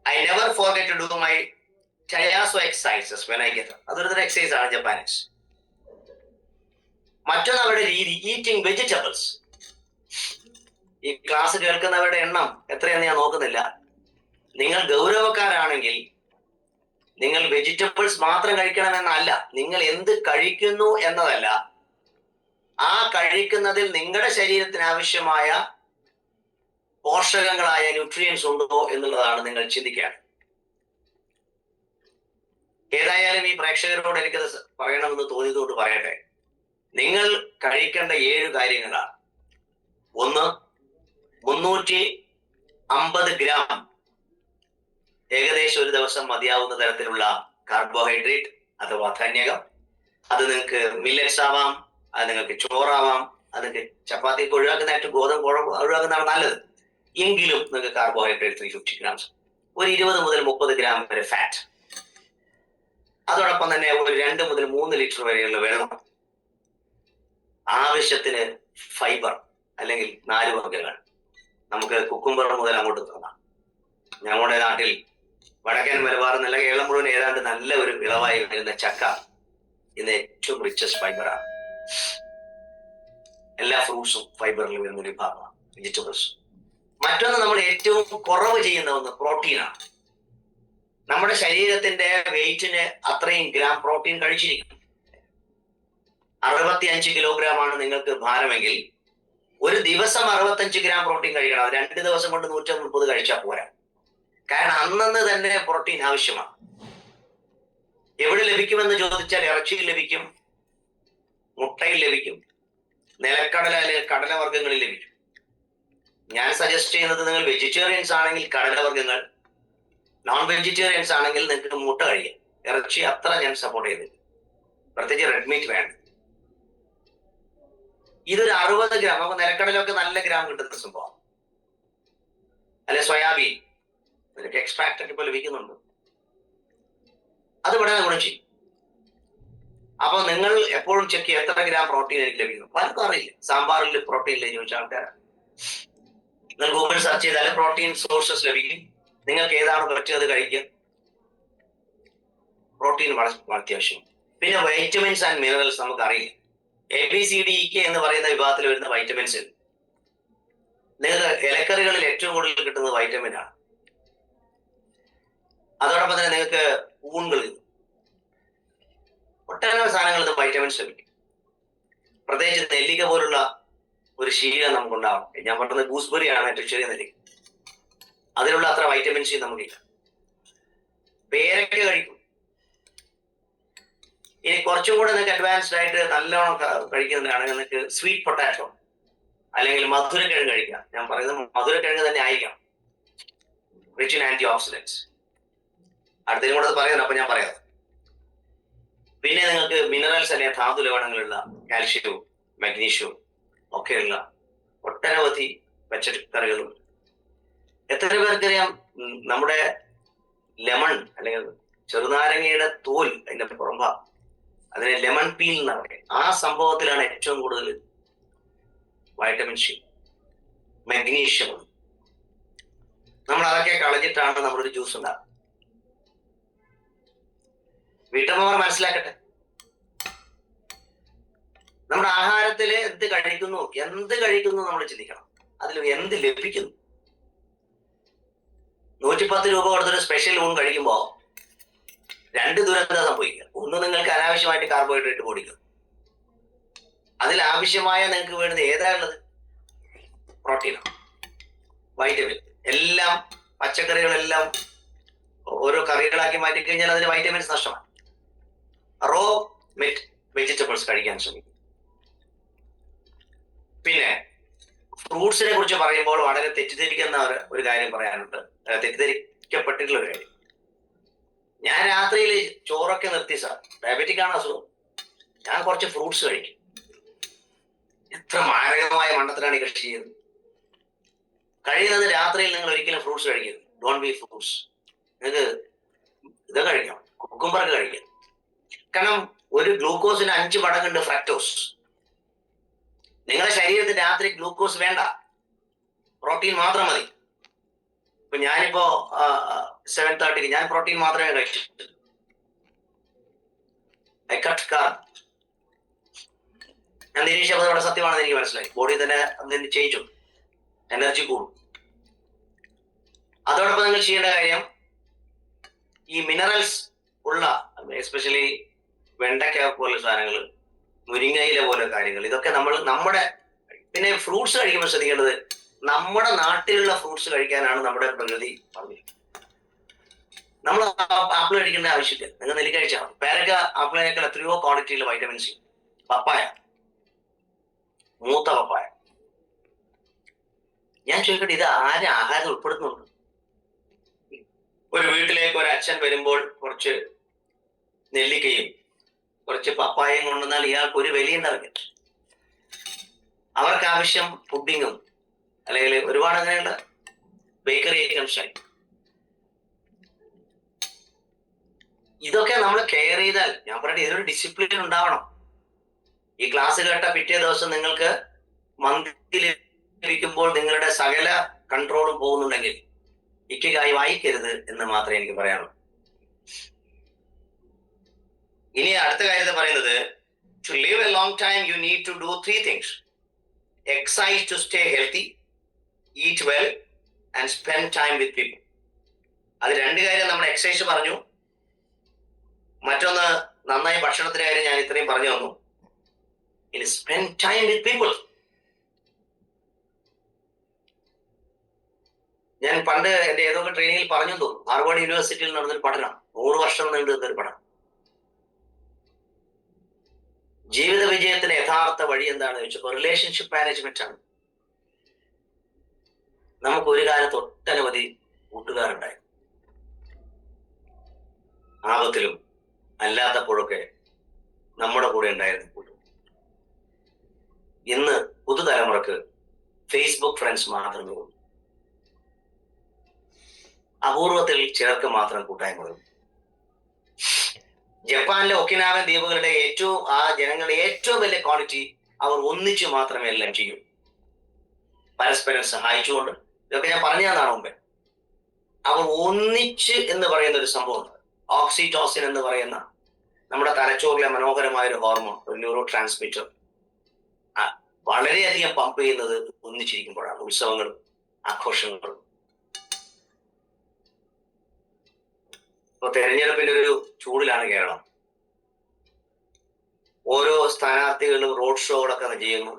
I never forget to do my Tayaso exercises when I get up. അതൊരു എക്സസൈസ് ആണ് ജപ്പാനീസ്. മറ്റൊന്നവരുടെ രീതി, ഈറ്റിംഗ് വെജിറ്റബിൾസ്. ഈ ക്ലാസ് കേൾക്കുന്നവരുടെ എണ്ണം എത്രയെന്ന് ഞാൻ നോക്കുന്നില്ല. നിങ്ങൾ ഗൗരവക്കാരാണെങ്കിൽ നിങ്ങൾ വെജിറ്റബിൾസ് മാത്രം കഴിക്കണമെന്നല്ല, നിങ്ങൾ എന്ത് കഴിക്കുന്നു എന്നതല്ല, ആ കഴിക്കുന്നതിൽ നിങ്ങളുടെ ശരീരത്തിന് ആവശ്യമായ പോഷകങ്ങളായ ന്യൂട്രിയൻസ് ഉണ്ടോ എന്നുള്ളതാണ് നിങ്ങൾ ചിന്തിക്കുക. ഏതായാലും ഈ പ്രേക്ഷകരോട് എനിക്കത് പറയണമെന്ന് തോന്നിയതുകൊണ്ട് പറയട്ടെ. നിങ്ങൾ കഴിക്കേണ്ട 7 കാര്യങ്ങളാണ്. 1, 350 ഗ്രാം ഏകദേശം ഒരു ദിവസം മതിയാവുന്ന തരത്തിലുള്ള കാർബോഹൈഡ്രേറ്റ് അഥവാ ധാന്യകം. അത് നിങ്ങൾക്ക് മില്ലറ്റ്സ് ആവാം, അത് നിങ്ങൾക്ക് ചോറാവാം, അത് നിങ്ങൾക്ക് ചപ്പാത്തി ഒഴിവാക്കുന്നതായിട്ട് ഗോതമ്പ് ഒഴിവാക്കുന്നതാണ് നല്ലത്. എങ്കിലും നിങ്ങൾക്ക് കാർബോഹൈഡ്രേറ്റ് 350 ഗ്രാംസ്, ഒരു 20 മുതൽ 30 ഗ്രാം വരെ ഫാറ്റ്, അതോടൊപ്പം തന്നെ ഒരു 2 മുതൽ 3 ലിറ്റർ വരെയുള്ള വെള്ളം, ആവശ്യത്തിന് ഫൈബർ അല്ലെങ്കിൽ നാരുവർഗ്ഗങ്ങൾ. നമുക്ക് കുക്കുംബർ മുതൽ അങ്ങോട്ട് തുടങ്ങാം. ഞങ്ങളുടെ നാട്ടിൽ വടക്കൻ മലബാർ എന്നല്ല കേരളം മുഴുവൻ ഏതാണ്ട് നല്ല ഒരു വിളവായി വരുന്ന ചക്ക ഇന്ന് ഏറ്റവും റിച്ചസ്റ്റ് ഫൈബറാണ്. എല്ലാ ഫ്രൂട്ട്സും ഫൈബറിൽ വരുന്ന ഒരു വിഭാഗമാണ്, വെജിറ്റബിൾസ്. മറ്റൊന്ന് നമ്മൾ ഏറ്റവും കുറവ് ചെയ്യുന്ന ഒന്ന് പ്രോട്ടീനാണ്. നമ്മുടെ ശരീരത്തിന്റെ വെയിറ്റിന് അത്രയും ഗ്രാം പ്രോട്ടീൻ കഴിച്ചിരിക്കും. 65 കിലോഗ്രാം നിങ്ങൾക്ക് ഭാരമെങ്കിൽ ഒരു ദിവസം 65 ഗ്രാം പ്രോട്ടീൻ കഴിക്കണം. അത് 2 ദിവസം കൊണ്ട് 130 കഴിച്ചാൽ പോരാ. കാരണം അന്നന്ന് തന്നെ പ്രോട്ടീൻ ആവശ്യമാണ്. എവിടെ ലഭിക്കുമെന്ന് ചോദിച്ചാൽ ഇറച്ചിയിൽ ലഭിക്കും, മുട്ടയിൽ ലഭിക്കും, നിലക്കടല അല്ലെങ്കിൽ കടലവർഗ്ഗങ്ങളിൽ ലഭിക്കും. ഞാൻ സജസ്റ്റ് ചെയ്യുന്നത് നിങ്ങൾ വെജിറ്റേറിയൻസ് ആണെങ്കിൽ കടലവർഗ്ഗങ്ങൾ, നോൺ വെജിറ്റേറിയൻസ് ആണെങ്കിൽ നിങ്ങൾക്ക് മുട്ട കഴിക്കാം. ഇറച്ചി അത്ര ഞാൻ സപ്പോർട്ട് ചെയ്തില്ല, പ്രത്യേകിച്ച് റെഡ് മീറ്റ് വേണ്ട. ഇതൊരു 60 ഗ്രാം, നമുക്ക് നിലക്കടലൊക്കെ നല്ല ഗ്രാം കിട്ടുന്ന സംഭവം. അല്ലെ സോയാബീൻ, ഇതിലൊക്കെ എക്സ്ട്രാക്ട് ഒക്കെ ഇപ്പോൾ ലഭിക്കുന്നുണ്ട്. അത് വളരെ ഗുണം ചെയ്യും. അപ്പൊ നിങ്ങൾ എപ്പോഴും ചെക്ക് ചെയ്യുക എത്ര ഗ്രാം പ്രോട്ടീൻ എനിക്ക് ലഭിക്കുന്നു. പലർക്കും അറിയില്ല. സാമ്പാറിൽ പ്രോട്ടീൻ ഇല്ല ചോദിച്ച ആൾക്കാരാണ്. നിങ്ങൾ ഗൂഗിൾ സെർച്ച് ചെയ്താൽ പ്രോട്ടീൻ സോഴ്സസ് ലഭിക്കും. നിങ്ങൾക്ക് ഏതാണ് പറ്റിയത് കഴിക്കുക. പ്രോട്ടീൻ വളരെ അത്യാവശ്യം. പിന്നെ വൈറ്റമിൻസ് ആൻഡ് മിനറൽസ് നമുക്ക് അറിയില്ല. ABCDEK എന്ന് പറയുന്ന വിഭാഗത്തിൽ വരുന്ന വൈറ്റമിൻസ് നിങ്ങൾക്ക് ഇലക്കറികളിൽ ഏറ്റവും കൂടുതൽ കിട്ടുന്നത് വൈറ്റമിൻ ആണ്. അതോടൊപ്പം തന്നെ നിങ്ങൾക്ക് ഊണുകളിൽ ഒട്ടനവധി സാധനങ്ങളിൽ വൈറ്റമിൻസ് ലഭിക്കും. പ്രത്യേകിച്ച് നെല്ലിക്ക പോലുള്ള ഒരു ശീലം നമുക്കുണ്ടാവും. ഞാൻ പറഞ്ഞത് ഗൂസ്ബെറി ആണ് ഏറ്റവും ചെറിയ നെല്ലിക്ക. അതിലുള്ള അത്ര വൈറ്റമിൻ സി നമുക്കില്ല. പേരൊക്കെ കഴിക്കും. ഇനി കുറച്ചും കൂടെ നിങ്ങൾക്ക് അഡ്വാൻസ്ഡ് ആയിട്ട് നല്ലോണം കഴിക്കുന്നതാണെങ്കിൽ നിങ്ങൾക്ക് സ്വീറ്റ് പൊട്ടാറ്റോ അല്ലെങ്കിൽ മധുരക്കിഴങ്ങ് കഴിക്കാം. ഞാൻ പറയുന്നത് മധുരക്കിഴങ്ങ് തന്നെ ആയിരിക്കാം, റിച്ച് ഇൻ ആന്റി ഓക്സിഡൻസ്. അടുത്തതിനും കൂടെ പറയുന്നത്, അപ്പൊ ഞാൻ പറയാം. പിന്നെ നിങ്ങൾക്ക് മിനറൽസ് അല്ലെങ്കിൽ ധാതു ലവണങ്ങളുള്ള കാൽഷ്യവും മഗ്നീഷ്യവും ഒക്കെയുള്ള ഒട്ടനവധി പച്ചക്കറികളും. എത്ര പേർക്കറിയാം നമ്മുടെ ലെമൺ അല്ലെങ്കിൽ ചെറുനാരങ്ങയുടെ തോൽ, അതിന്റെ പുറമ്പ, അതിനെ ലെമൺ പീൽ എന്ന് പറയും. ആ സംഭവത്തിലാണ് ഏറ്റവും കൂടുതൽ വൈറ്റമിൻ സി, മഗ്നീഷ്യം. നമ്മൾ അതൊക്കെ കളഞ്ഞിട്ടാണ് നമ്മളൊരു ജ്യൂസ് ഉണ്ടാകുന്നത്. വീട്ടമ്മമാർ മനസ്സിലാക്കട്ടെ, നമ്മുടെ ആഹാരത്തിൽ എന്ത് കഴിക്കുന്നു നമ്മൾ ചിന്തിക്കണം. അതിൽ എന്ത് ലഭിക്കുന്നു. 110 രൂപ കൊടുത്തൊരു സ്പെഷ്യൽ ഊൺ കഴിക്കുമ്പോ 2 ദുരന്തം സംഭവിക്കുക. ഒന്ന്, നിങ്ങൾക്ക് അനാവശ്യമായിട്ട് കാർബോഹൈഡ്രേറ്റ് ഓടിക്കുക. അതിൽ ആവശ്യമായ നിങ്ങൾക്ക് വേണ്ടത് ഏതാ ഉള്ളത്? പ്രോട്ടീനാണ്, വൈറ്റമിൻ. എല്ലാം പച്ചക്കറികളെല്ലാം ഓരോ കറികളാക്കി മാറ്റി കഴിഞ്ഞാൽ അതിന് വൈറ്റമിൻസ് നഷ്ടമാണ്. റോ വെജിറ്റബിൾസ് കഴിക്കാൻ ശ്രമിക്കും. പിന്നെ ഫ്രൂട്ട്സിനെ കുറിച്ച് പറയുമ്പോൾ വളരെ തെറ്റിദ്ധരിക്കുന്ന ഒരു കാര്യം പറയാനുണ്ട്, തെറ്റിദ്ധരിക്കപ്പെട്ടിട്ടുള്ള ഒരു കാര്യം. ഞാൻ രാത്രിയിൽ ചോറൊക്കെ നിർത്തി സാർ, ഡയബറ്റിക് ആണ് അസുഖം, ഞാൻ കുറച്ച് ഫ്രൂട്ട്സ് കഴിക്കും. എത്ര മാരകമായ മണ്ടത്തിലാണ് ഈ കൃഷി ചെയ്യുന്നത്. കഴിയുന്നത് രാത്രിയിൽ നിങ്ങൾ ഒരിക്കലും ഫ്രൂട്ട്സ് കഴിക്കരുത്. Don't be fruits. നിങ്ങൾക്ക് ഇത് കഴിക്കാം, കുക്കുംബറൊക്കെ കഴിക്കാം. കാരണം ഒരു ഗ്ലൂക്കോസിന് 5 മടങ്ങുണ്ട് ഫ്രക്ടോസ്. നിങ്ങളുടെ ശരീരത്തിന് രാത്രി ഗ്ലൂക്കോസ് വേണ്ട, പ്രോട്ടീൻ മാത്രം മതി. ഇപ്പൊ ഞാനിപ്പോ 7:30 ഞാൻ പ്രോട്ടീൻ മാത്രമേ കഴിച്ചു. I cut carb. ഞാൻ നിരീക്ഷത് വളരെ സത്യമാണെന്ന് എനിക്ക് മനസ്സിലായി. ബോഡി തന്നെ അതിന് ചെയ്യിച്ചു, എനർജി കൂടും. അതോടൊപ്പം നിങ്ങൾ ചെയ്യേണ്ട കാര്യം, ഈ മിനറൽസ് ഉള്ള എസ്പെഷ്യലി വെണ്ടയ്ക്ക പോലുള്ള സാധനങ്ങൾ, മുരിങ്ങയില പോലെ കാര്യങ്ങൾ, ഇതൊക്കെ നമ്മുടെ പിന്നെ ഫ്രൂട്ട്സ് കഴിക്കുമ്പോൾ ശ്രദ്ധിക്കേണ്ടത്, നമ്മുടെ നാട്ടിലുള്ള ഫ്രൂട്ട്സ് കഴിക്കാനാണ് നമ്മുടെ പ്രകൃതി പറഞ്ഞത്. നമ്മൾ ആപ്പിൾ കഴിക്കേണ്ട ആവശ്യമില്ല. നിങ്ങൾ നെല്ലി കഴിച്ചാൽ മതി. പേരക്ക ആപ്പിളിനേക്കാൾ എത്രയോ ക്വാണ്ടിറ്റിയിൽ വൈറ്റമിൻ സി. പപ്പായ, മൂത്ത പപ്പായ. ഞാൻ ചോദിക്കട്ടെ, ഇത് ആരും ആഹാരം ഉൾപ്പെടുത്തുന്നുണ്ട്? ഒരു വീട്ടിലേക്ക് ഒരു അച്ഛൻ വരുമ്പോൾ കുറച്ച് നെല്ലിക്കയും കുറച്ച് പപ്പായയും കൊണ്ടുവന്നാൽ ഇയാൾക്ക് ഒരു വിലയും തറക്കില്ല. അവർക്ക് ആവശ്യം പുഡിങ്ങും അല്ലെങ്കിൽ ഒരുപാട് അങ്ങനെയുള്ള ബേക്കറി ഐറ്റംസ് ആയി. ഇതൊക്കെ നമ്മൾ കെയർ ചെയ്താൽ, ഞാൻ പറയട്ടെ, ഇതിനൊരു ഡിസിപ്ലിൻ ഉണ്ടാവണം. ഈ ക്ലാസ് കേട്ട പിറ്റേ ദിവസം നിങ്ങൾക്ക് മന്തി ലഭിക്കുമ്പോൾ നിങ്ങളുടെ സകല കൺട്രോളും പോകുന്നുണ്ടെങ്കിൽ ഇക്കിഗായി വായിക്കരുത് എന്ന് മാത്രമേ എനിക്ക് പറയാനുള്ളൂ. ഇനി അടുത്ത കാര്യത്തെ പറയുന്നത്, to live a long time you need to do 3 things: exercise to stay healthy, eat well and spend time with people. അത് 2 കാര്യം നമ്മൾ എക്സസൈസ് പറഞ്ഞു, മറ്റൊന്ന് നന്നായി ഭക്ഷണത്തിന്റെ കാര്യം ഞാൻ ഇത്രയും പറഞ്ഞു തന്നു. ഇനി സ്പെൻഡ് ടൈം വിത്ത് പീപ്പിൾ. ഞാൻ പണ്ട് എന്റെ ഏതൊക്കെ ട്രെയിനിങ്ങിൽ പറഞ്ഞു തോന്നുന്നു, ഹാർവാർഡ് യൂണിവേഴ്സിറ്റിയിൽ നടന്നൊരു പഠനം, 100 വർഷം നീണ്ടു നിന്നൊരു പഠനം. ജീവിത വിജയത്തിന് യഥാർത്ഥ വഴി എന്താണെന്ന് ചോദിച്ചപ്പോൾ റിലേഷൻഷിപ്പ് മാനേജ്മെന്റ് ആണ്. നമുക്ക് ഒരു കാലത്ത് ഒട്ടനവധി കൂട്ടുകാരുണ്ടായി, ആപത്തിലും അല്ലാത്തപ്പോഴൊക്കെ നമ്മുടെ കൂടെ ഉണ്ടായിരുന്നു കൂട്ടും. ഇന്ന് പുതുതലമുറക്ക് ഫേസ്ബുക്ക് ഫ്രണ്ട്സ് മാത്രമേ ഉള്ളൂ. അപൂർവത്തിൽ ചിലർക്ക് മാത്രം കൂട്ടായ്മകൾ. ജപ്പാനിലെ ഒക്കിനാവൻ ദ്വീപുകളുടെ ജനങ്ങളുടെ ഏറ്റവും വലിയ ക്വാളിറ്റി, അവർ ഒന്നിച്ചു മാത്രമേ എല്ലാം ചെയ്യൂ, പരസ്പരം സഹായിച്ചുകൊണ്ട്. ഇതൊക്കെ ഞാൻ പറഞ്ഞതാണ് മുമ്പേ. അവർ ഒന്നിച്ച് എന്ന് പറയുന്ന ഒരു സംഭവമുണ്ട്. ഓക്സിറ്റോസിൻ എന്ന് പറയുന്ന നമ്മുടെ തലച്ചോറിലെ മനോഹരമായ ഒരു ഹോർമോൺ, ഒരു ന്യൂറോ ട്രാൻസ്മിറ്റർ, വളരെയധികം പമ്പ് ചെയ്യുന്നത് ഒന്നിച്ചിരിക്കുമ്പോഴാണ്. ഉത്സവങ്ങളും ആഘോഷങ്ങളും. ഇപ്പൊ തെരഞ്ഞെടുപ്പിന്റെ ഒരു ചൂടിലാണ് കേരളം. ഓരോ സ്ഥാനാർത്ഥികളും റോഡ് ഷോകളൊക്കെ ചെയ്യുന്നു.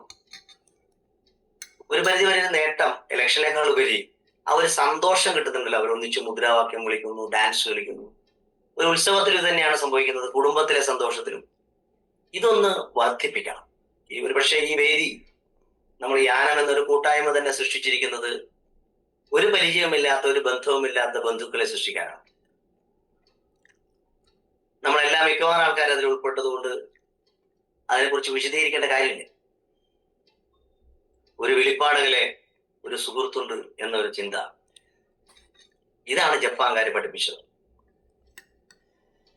ഒരു പരിധി വരെ നേട്ടം, ഇലക്ഷനേക്കാൾ ഉപരി ആ ഒരു സന്തോഷം കിട്ടുന്നുണ്ടല്ലോ. അവരൊന്നിച്ച് മുദ്രാവാക്യം വിളിക്കുന്നു, ഡാൻസ് കളിക്കുന്നു. ഒരു ഉത്സവത്തിൽ ഇത് തന്നെയാണ് സംഭവിക്കുന്നത്, കുടുംബത്തിലെ സന്തോഷത്തിലും. ഇതൊന്ന് വർദ്ധിപ്പിക്കണം. ഒരു പക്ഷേ ഈ വേദി, നമ്മൾ യാനം എന്നൊരു കൂട്ടായ്മ തന്നെ സൃഷ്ടിച്ചിരിക്കുന്നത് ഒരു പരിചയമില്ലാത്ത, ഒരു ബന്ധവുമില്ലാത്ത ബന്ധുക്കളെ സൃഷ്ടിക്കാനാണ്. നമ്മളെല്ലാം മിക്കവാറും ആൾക്കാർ അതിൽ ഉൾപ്പെട്ടതുകൊണ്ട് അതിനെക്കുറിച്ച് വിശദീകരിക്കേണ്ട കാര്യമില്ല. ഒരു വിളിപ്പാടകലെ ഒരു സുഹൃത്തുണ്ട് എന്നൊരു ചിന്ത, ഇതാണ് ജപ്പാൻകാർ പഠിപ്പിച്ചത്.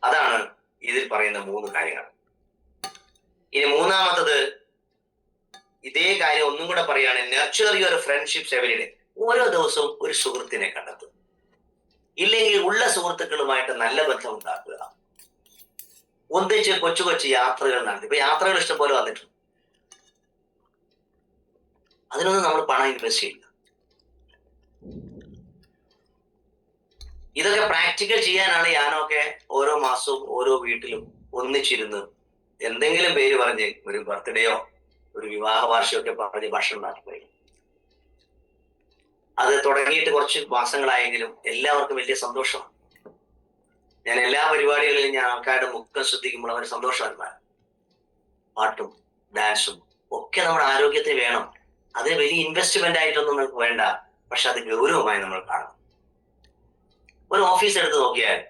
അതാണ് ഇതിൽ പറയുന്ന 3 കാര്യങ്ങൾ. ഇനി മൂന്നാമത്തത്, ഇതേ കാര്യം ഒന്നും കൂടെ പറയാണ്, nurture your friendships every day. ഓരോ ദിവസവും ഒരു സുഹൃത്തിനെ കണ്ടെത്തുക. ഇല്ലെങ്കിൽ ഉള്ള സുഹൃത്തുക്കളുമായിട്ട് നല്ല ബന്ധം ഉണ്ടാക്കുക. ഒന്നിച്ച് കൊച്ചു കൊച്ചു യാത്രകൾ നടത്തി. ഇപ്പൊ യാത്രകൾ ഇഷ്ടംപോലെ വന്നിട്ടുണ്ട്. അതിനൊന്നും നമ്മൾ പണം ഇൻവെസ്റ്റ് ചെയ്യില്ല. ഇതൊക്കെ പ്രാക്ടിക്കൽ ചെയ്യാനാണ് ഞാനൊക്കെ ഓരോ മാസവും ഓരോ വീട്ടിലും ഒന്നിച്ചിരുന്ന് എന്തെങ്കിലും പേര് പറഞ്ഞ്, ഒരു ബർത്ത്ഡേയോ ഒരു വിവാഹ വാർഷികമൊക്കെ പറഞ്ഞ് ഭക്ഷണം നടത്തി. അത് തുടങ്ങിയിട്ട് കുറച്ച് മാസങ്ങളായെങ്കിലും എല്ലാവർക്കും വലിയ സന്തോഷമാണ്. ഞാൻ എല്ലാ പരിപാടികളിലും ഞാൻ ആൾക്കാരുടെ മുഖം ശ്രദ്ധിക്കുമ്പോൾ അവർ സന്തോഷവാന്മാർ. പാട്ടും ഡാൻസും ഒക്കെ നമ്മുടെ ആരോഗ്യത്തിന് വേണം. അത് വലിയ ഇൻവെസ്റ്റ്മെന്റ് ആയിട്ടൊന്നും നമുക്ക് വേണ്ട, പക്ഷെ അത് ഗൗരവമായി നമ്മൾ കാണണം. ഒരു ഓഫീസ് എടുത്ത് നോക്കിയാൽ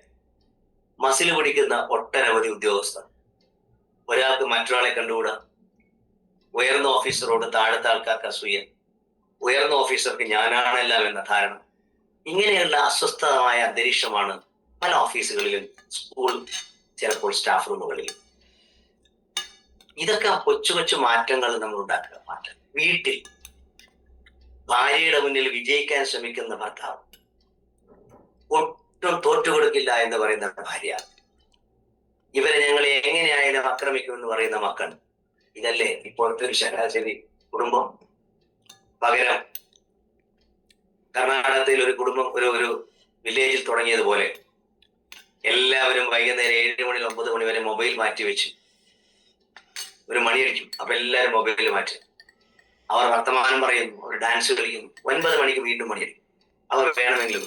മസിൽ പിടിക്കുന്ന ഒട്ടനവധി ഉദ്യോഗസ്ഥർ. ഒരാൾക്ക് മറ്റൊരാളെ കണ്ടുകൂടാ. ഉയർന്ന ഓഫീസറോട് താഴത്തെ ആൾക്കാർക്ക് അസൂയ, ഉയർന്ന ഓഫീസർക്ക് ഞാനാണെല്ലാം എന്ന ധാരണ. ഇങ്ങനെയുള്ള അസ്വസ്ഥമായ അന്തരീക്ഷമാണ് പല ഓഫീസുകളിലും, സ്കൂൾ, ചിലപ്പോൾ സ്റ്റാഫ് റൂമുകളിലും. ഇതൊക്കെ കൊച്ചു കൊച്ചു മാറ്റങ്ങൾ നമ്മൾ ഉണ്ടാക്കുക. മാറ്റം വീട്ടിൽ ഭാര്യയുടെ മുന്നിൽ വിജയിക്കാൻ ശ്രമിക്കുന്ന ഭർത്താവ്, ഒട്ടും തോറ്റുകൊടുക്കില്ല എന്ന് പറയുന്ന ഭാര്യ, ഇവരെ ഞങ്ങളെ എങ്ങനെയായാലും ആക്രമിക്കുമെന്ന് പറയുന്ന മക്കൾ. ഇതല്ലേ ഇപ്പോഴത്തെ ഒരു ശരാശരി കുടുംബം? പകരം കർണാടകത്തിൽ ഒരു കുടുംബം ഒരു വില്ലേജിൽ തുടങ്ങിയതുപോലെ എല്ലാവരും വൈകുന്നേരം 7 മണി 9 മണി വരെ മൊബൈൽ മാറ്റി വെച്ച് ഒരു മണിയടിക്കും. അപ്പൊ എല്ലാവരും മൊബൈൽ മാറ്റി, അവർ വർത്തമാനം പറയുന്നു, അവർ ഡാൻസ് കളിക്കുന്നു. 9 മണിക്ക് വീണ്ടും മണിയടിക്കും. അവർ വേണമെങ്കിലും.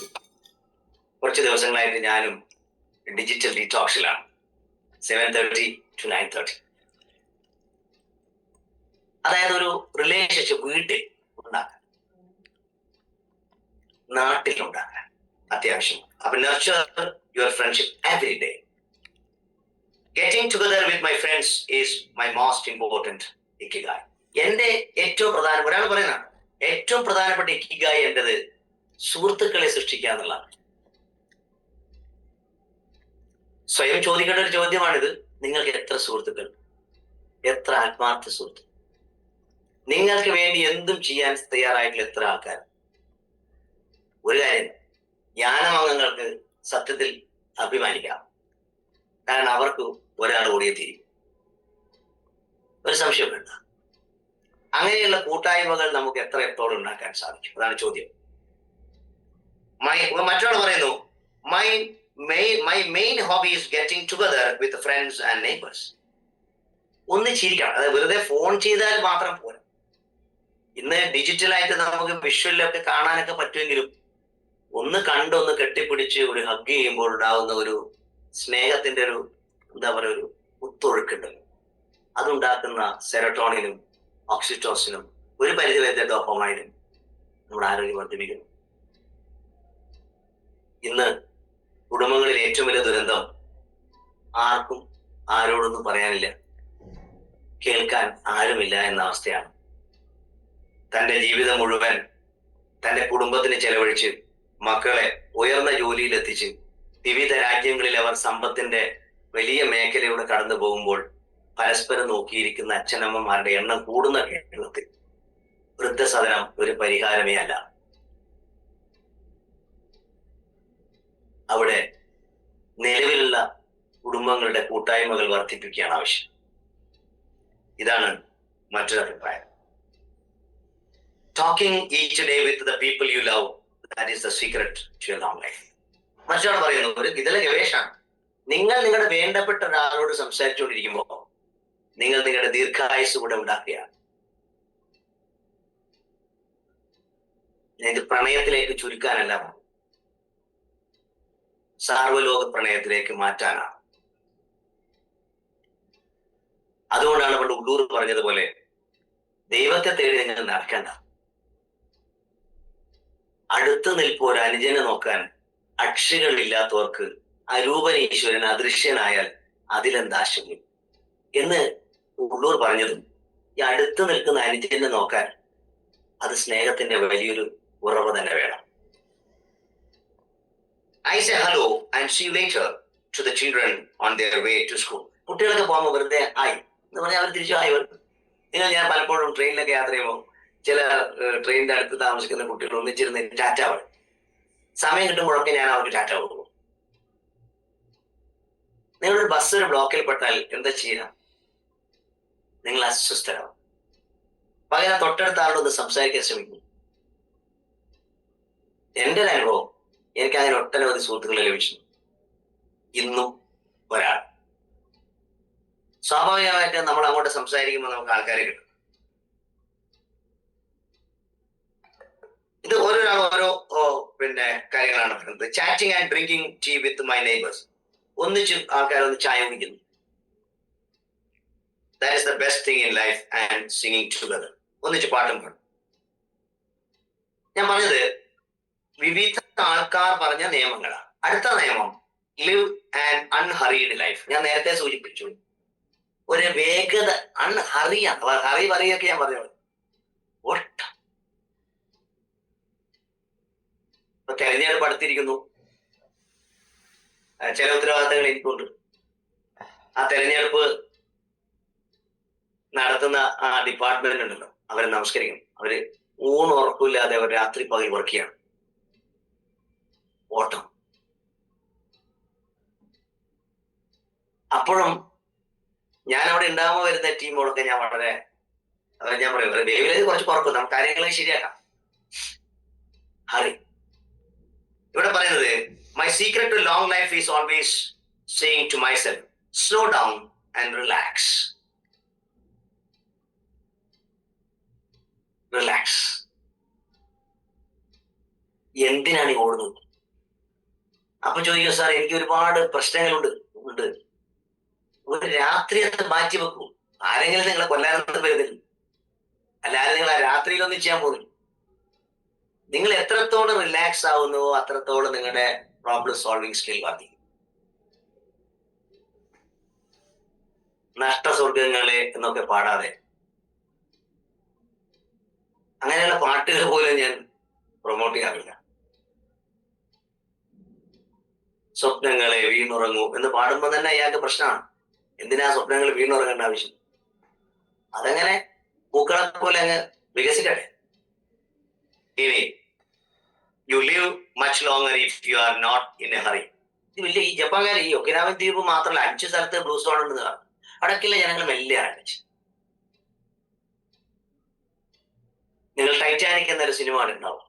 കുറച്ച് ദിവസങ്ങളായിട്ട് ഞാനും ഡിജിറ്റൽ ഡീറ്റോക്സിലാണ്. 7:30 to 9:30. അതായത് ഒരു റിലേഷൻഷിപ്പ് വീട്ടിൽ ഉണ്ടാക്കാൻ, നാട്ടിലുണ്ടാക്കാൻ അത്യാവശ്യം. അപ്പൊ nurture your friendship every day. Getting together with my friends is my most important ikigai. എന്റെ ഏറ്റവും പ്രധാന ഒരാൾ പറയുന്നതാണ് ഏറ്റവും പ്രധാനപ്പെട്ട ഇക്കിഗായി എന്റേത് സുഹൃത്തുക്കളെ സൃഷ്ടിക്കുക എന്നുള്ളതാണ്. സ്വയം ചോദിക്കേണ്ട ഒരു ചോദ്യമാണിത്. നിങ്ങൾക്ക് എത്ര സുഹൃത്തുക്കൾ, എത്ര ആത്മാർത്ഥ സുഹൃത്തുക്കൾ, നിങ്ങൾക്ക് വേണ്ടി എന്തും ചെയ്യാൻ തയ്യാറായിട്ടുള്ള എത്ര ആൾക്കാർ? ഒരു കാര്യം, ജ്ഞാനമംഗങ്ങൾക്ക് സത്യത്തിൽ അഭിമാനിക്കാം. കാരണം അവർക്ക് ഒരാൾ കൂടിയേ തീരും, ഒരു സംശയം വേണ്ട. അങ്ങനെയുള്ള കൂട്ടായ്മകൾ നമുക്ക് എത്രത്തോളം ഉണ്ടാക്കാൻ സാധിക്കും? അതാണ് ചോദ്യം. മറ്റൊരാൾ പറയുന്നു, my main hobby is getting together with friends and neighbours. ഒന്നിച്ചിരിക്കണം. അത് വെറുതെ ഫോൺ ചെയ്താൽ മാത്രം പോരാ. ഇന്ന് ഡിജിറ്റലായിട്ട് നമുക്ക് വിഷ്വലൊക്കെ കാണാനൊക്കെ പറ്റുമെങ്കിലും ഒന്ന് കണ്ടൊന്ന് കെട്ടിപ്പിടിച്ച് ഒരു ഹഗ് ചെയ്യുമ്പോൾ ഉണ്ടാവുന്ന ഒരു സ്നേഹത്തിന്റെ ഒരു എന്താ പറയുക, ഒരു കുത്തൊഴുക്കുണ്ടല്ലോ, അതുണ്ടാക്കുന്ന സെറട്ടോണിനും ഓക്സിറ്റോസിനും ഒരു പരിധിവരെ ഡോപ്പമൈനും നമ്മുടെ ആരോഗ്യം വർദ്ധിപ്പിക്കുന്നു. ഇന്ന് കുടുംബങ്ങളിൽ ഏറ്റവും വലിയ ദുരന്തം ആർക്കും ആരോടൊന്നും പറയാനില്ല, കേൾക്കാൻ ആരുമില്ല എന്ന അവസ്ഥയാണ്. തന്റെ ജീവിതം മുഴുവൻ തന്റെ കുടുംബത്തിന് ചെലവഴിച്ച് മക്കളെ ഉയർന്ന ജോലിയിലെത്തിച്ച് വിവിധ രാജ്യങ്ങളിൽ അവർ സമ്പത്തിന്റെ വലിയ മേഖലയിലൂടെ കടന്നു പോകുമ്പോൾ പരസ്പരം നോക്കിയിരിക്കുന്ന അച്ഛനമ്മമാരുടെ എണ്ണം കൂടുന്ന കേരളത്തിൽ വൃദ്ധസദനം ഒരു പരിഹാരമേ അല്ല. അവിടെ നിലവിലുള്ള കുടുംബങ്ങളുടെ കൂട്ടായ്മകൾ വർദ്ധിപ്പിക്കുകയാണ് ആവശ്യം. ഇതാണ് മറ്റൊരു അഭിപ്രായം. Talking each day with the people you love, that is the secret to a long life. മറ്റൊരാൾ പറയുന്നു, ഒരു ഇതിലെ ഗവേഷണം, നിങ്ങൾ നിങ്ങളുടെ വേണ്ടപ്പെട്ട ഒരാളോട് സംസാരിച്ചുകൊണ്ടിരിക്കുമ്പോൾ നിങ്ങൾ നിങ്ങളുടെ ദീർഘായുസ് കൂടെ ഉണ്ടാക്കുകയാണ്. ഇത് പ്രണയത്തിലേക്ക് ചുരുക്കാനല്ല, സാർവലോക പ്രണയത്തിലേക്ക് മാറ്റാനാണ്. അതുകൊണ്ടാണ് പണ്ട് ഉള്ളൂർ പറഞ്ഞതുപോലെ, ദൈവത്തെ തേടി നിങ്ങൾ നടക്കണ്ട, അടുത്ത് നിൽപ്പ് ഒരു അനുജനെ നോക്കാൻ അക്ഷികളില്ലാത്തവർക്ക് അരൂപൻ ഈശ്വരൻ അദൃശ്യനായാൽ അതിലെന്താശ്ചര്യം എന്ന് ഉള്ളൂർ പറഞ്ഞതും, ഈ അടുത്ത് നിൽക്കുന്ന അനുജനെ നോക്കാൻ അത് സ്നേഹത്തിന്റെ വലിയൊരു ഉറവ് തന്നെ വേണം. I say hello and see you later to the children on their way to school. കുട്ടികളൊക്കെ പോകുമ്പോൾ വെറുതെ ആയി എന്ന് പറഞ്ഞാൽ അവർ തിരിച്ചു ആയി വരും. ഞാൻ പലപ്പോഴും ട്രെയിനിലൊക്കെ യാത്ര ചെയ്യുമ്പോൾ ചില ട്രെയിനിന്റെ അടുത്ത് താമസിക്കുന്ന കുട്ടികൾ ഒന്നിച്ചിരുന്ന് ടാറ്റ പറയും. സമയം കിട്ടുമ്പോഴൊക്കെ ഞാൻ അവർക്ക് ടാറ്റ കൊടുക്കും. നിങ്ങളൊരു ബസ് ഒരു ബ്ലോക്കിൽ പെട്ടാൽ എന്താ ചെയ്യാം? നിങ്ങൾ അസ്വസ്ഥരാകും. പകരം തൊട്ടടുത്ത ആളോട് സംസാരിക്കാൻ ശ്രമിക്കും. എന്റെ ഒരു അനുഭവം, എനിക്ക് അങ്ങനെ ഒട്ടനവധി സുഹൃത്തുക്കളെ ലഭിച്ചു. ഇന്നും ഒരാൾ, സ്വാഭാവികമായിട്ട് നമ്മൾ അങ്ങോട്ട് സംസാരിക്കുമ്പോൾ നമുക്ക് ആൾക്കാരെ കിട്ടും. ഇത് ഓരോരാൾ ഓരോ കാര്യങ്ങളാണ് പറയുന്നത്. Chatting and drinking tea with my neighbours. ഒന്നിച്ച് ആൾക്കാരൊന്ന് ചായ കുടിക്കുന്നു. That is the best thing in life. And singing together, ഒന്നിച്ച് പാട്ടും പാടും. ഞാൻ പറഞ്ഞത് വിവിധ ആൾക്കാർ പറഞ്ഞ നിയമങ്ങളാണ്. അടുത്ത നിയമം, ലിവ് ആൻഡ് അൺഹറീഡ് ലൈഫ്. ഞാൻ നേരത്തെ സൂചിപ്പിച്ചു, ഒരു വേഗത, ഹറി പറയൊക്കെ ഞാൻ പറഞ്ഞു. ഒട്ടം ഇപ്പൊ തെരഞ്ഞെടുപ്പ് അടുത്തിരിക്കുന്നു. ചില ഉത്തരവാദിത്തങ്ങൾ എനിക്കുണ്ട്. ആ തെരഞ്ഞെടുപ്പ് നടത്തുന്ന ആ ഡിപ്പാർട്ട്മെന്റ് ഉണ്ടല്ലോ, അവരെ നമസ്കരിക്കണം. അവര് ഊണുറപ്പില്ലാതെ അവർ രാത്രി പകൽ വർക്ക് ചെയ്യണം. ഓട്ടം. അപ്പോഴും ഞാൻ അവിടെ ഉണ്ടാകുമ്പോൾ വരുന്ന ടീമുകളൊക്കെ ഞാൻ പറയും, വേവിലേക്ക് കുറച്ച് കുറക്കും, നമുക്ക് കാര്യങ്ങളെ ശരിയാക്കാം. ഹറി. ഇവിടെ പറയുന്നത്, my secret to long life is always saying to myself, slow down and relax. Relax. എന്തിനാണ് ഈ ഓടുന്നത്? അപ്പൊ ചോദിക്കും, സാർ എനിക്ക് ഒരുപാട് പ്രശ്നങ്ങളുണ്ട്. ഒരു രാത്രി അത് മാറ്റി വെക്കൂ. ആരെങ്കിലും നിങ്ങളെ കൊല്ലാനൊന്നും വരുന്നില്ല, അല്ലാതെ നിങ്ങൾ ആ രാത്രിയിലൊന്നും ചെയ്യാൻ പോകുന്നില്ല. നിങ്ങൾ എത്രത്തോളം റിലാക്സ് ആവുന്നുവോ അത്രത്തോളം നിങ്ങളുടെ പ്രോബ്ലം സോൾവിങ് സ്കിൽ വർദ്ധിക്കും. നഷ്ടസ്വർഗങ്ങളെ എന്നൊക്കെ പാടാതെ അങ്ങനെയുള്ള പാട്ടുകൾ പോലും ഞാൻ പ്രൊമോട്ട് ചെയ്യാറില്ല. സ്വപ്നങ്ങളെ വീണുറങ്ങൂ എന്ന് പാടുമ്പോൾ തന്നെ അയാൾക്ക് പ്രശ്നമാണ്. എന്തിനാ സ്വപ്നങ്ങൾ വീണുറങ്ങേണ്ട ആവശ്യം? അതങ്ങനെ പൂക്കളെ പോലെ അങ്ങ് വികസിക്കട്ടെ. ഇനി you live much longer if you are not in a hurry. ഇത് വലിയ ഈ ജപ്പാൻകാർ ഈ ഒക്കിനാവൻ ദ്വീപ് മാത്രമല്ല 5 സ്ഥലത്ത് ബ്ലൂ സ്റ്റോൺ ഉണ്ടെന്ന് കാണും. അടക്കില്ല ജനങ്ങൾ മെല്ലെ ആരംഭിച്ചു. നിങ്ങൾ ടൈറ്റാനിക് എന്നൊരു സിനിമ കണ്ടിട്ടുണ്ടാവും.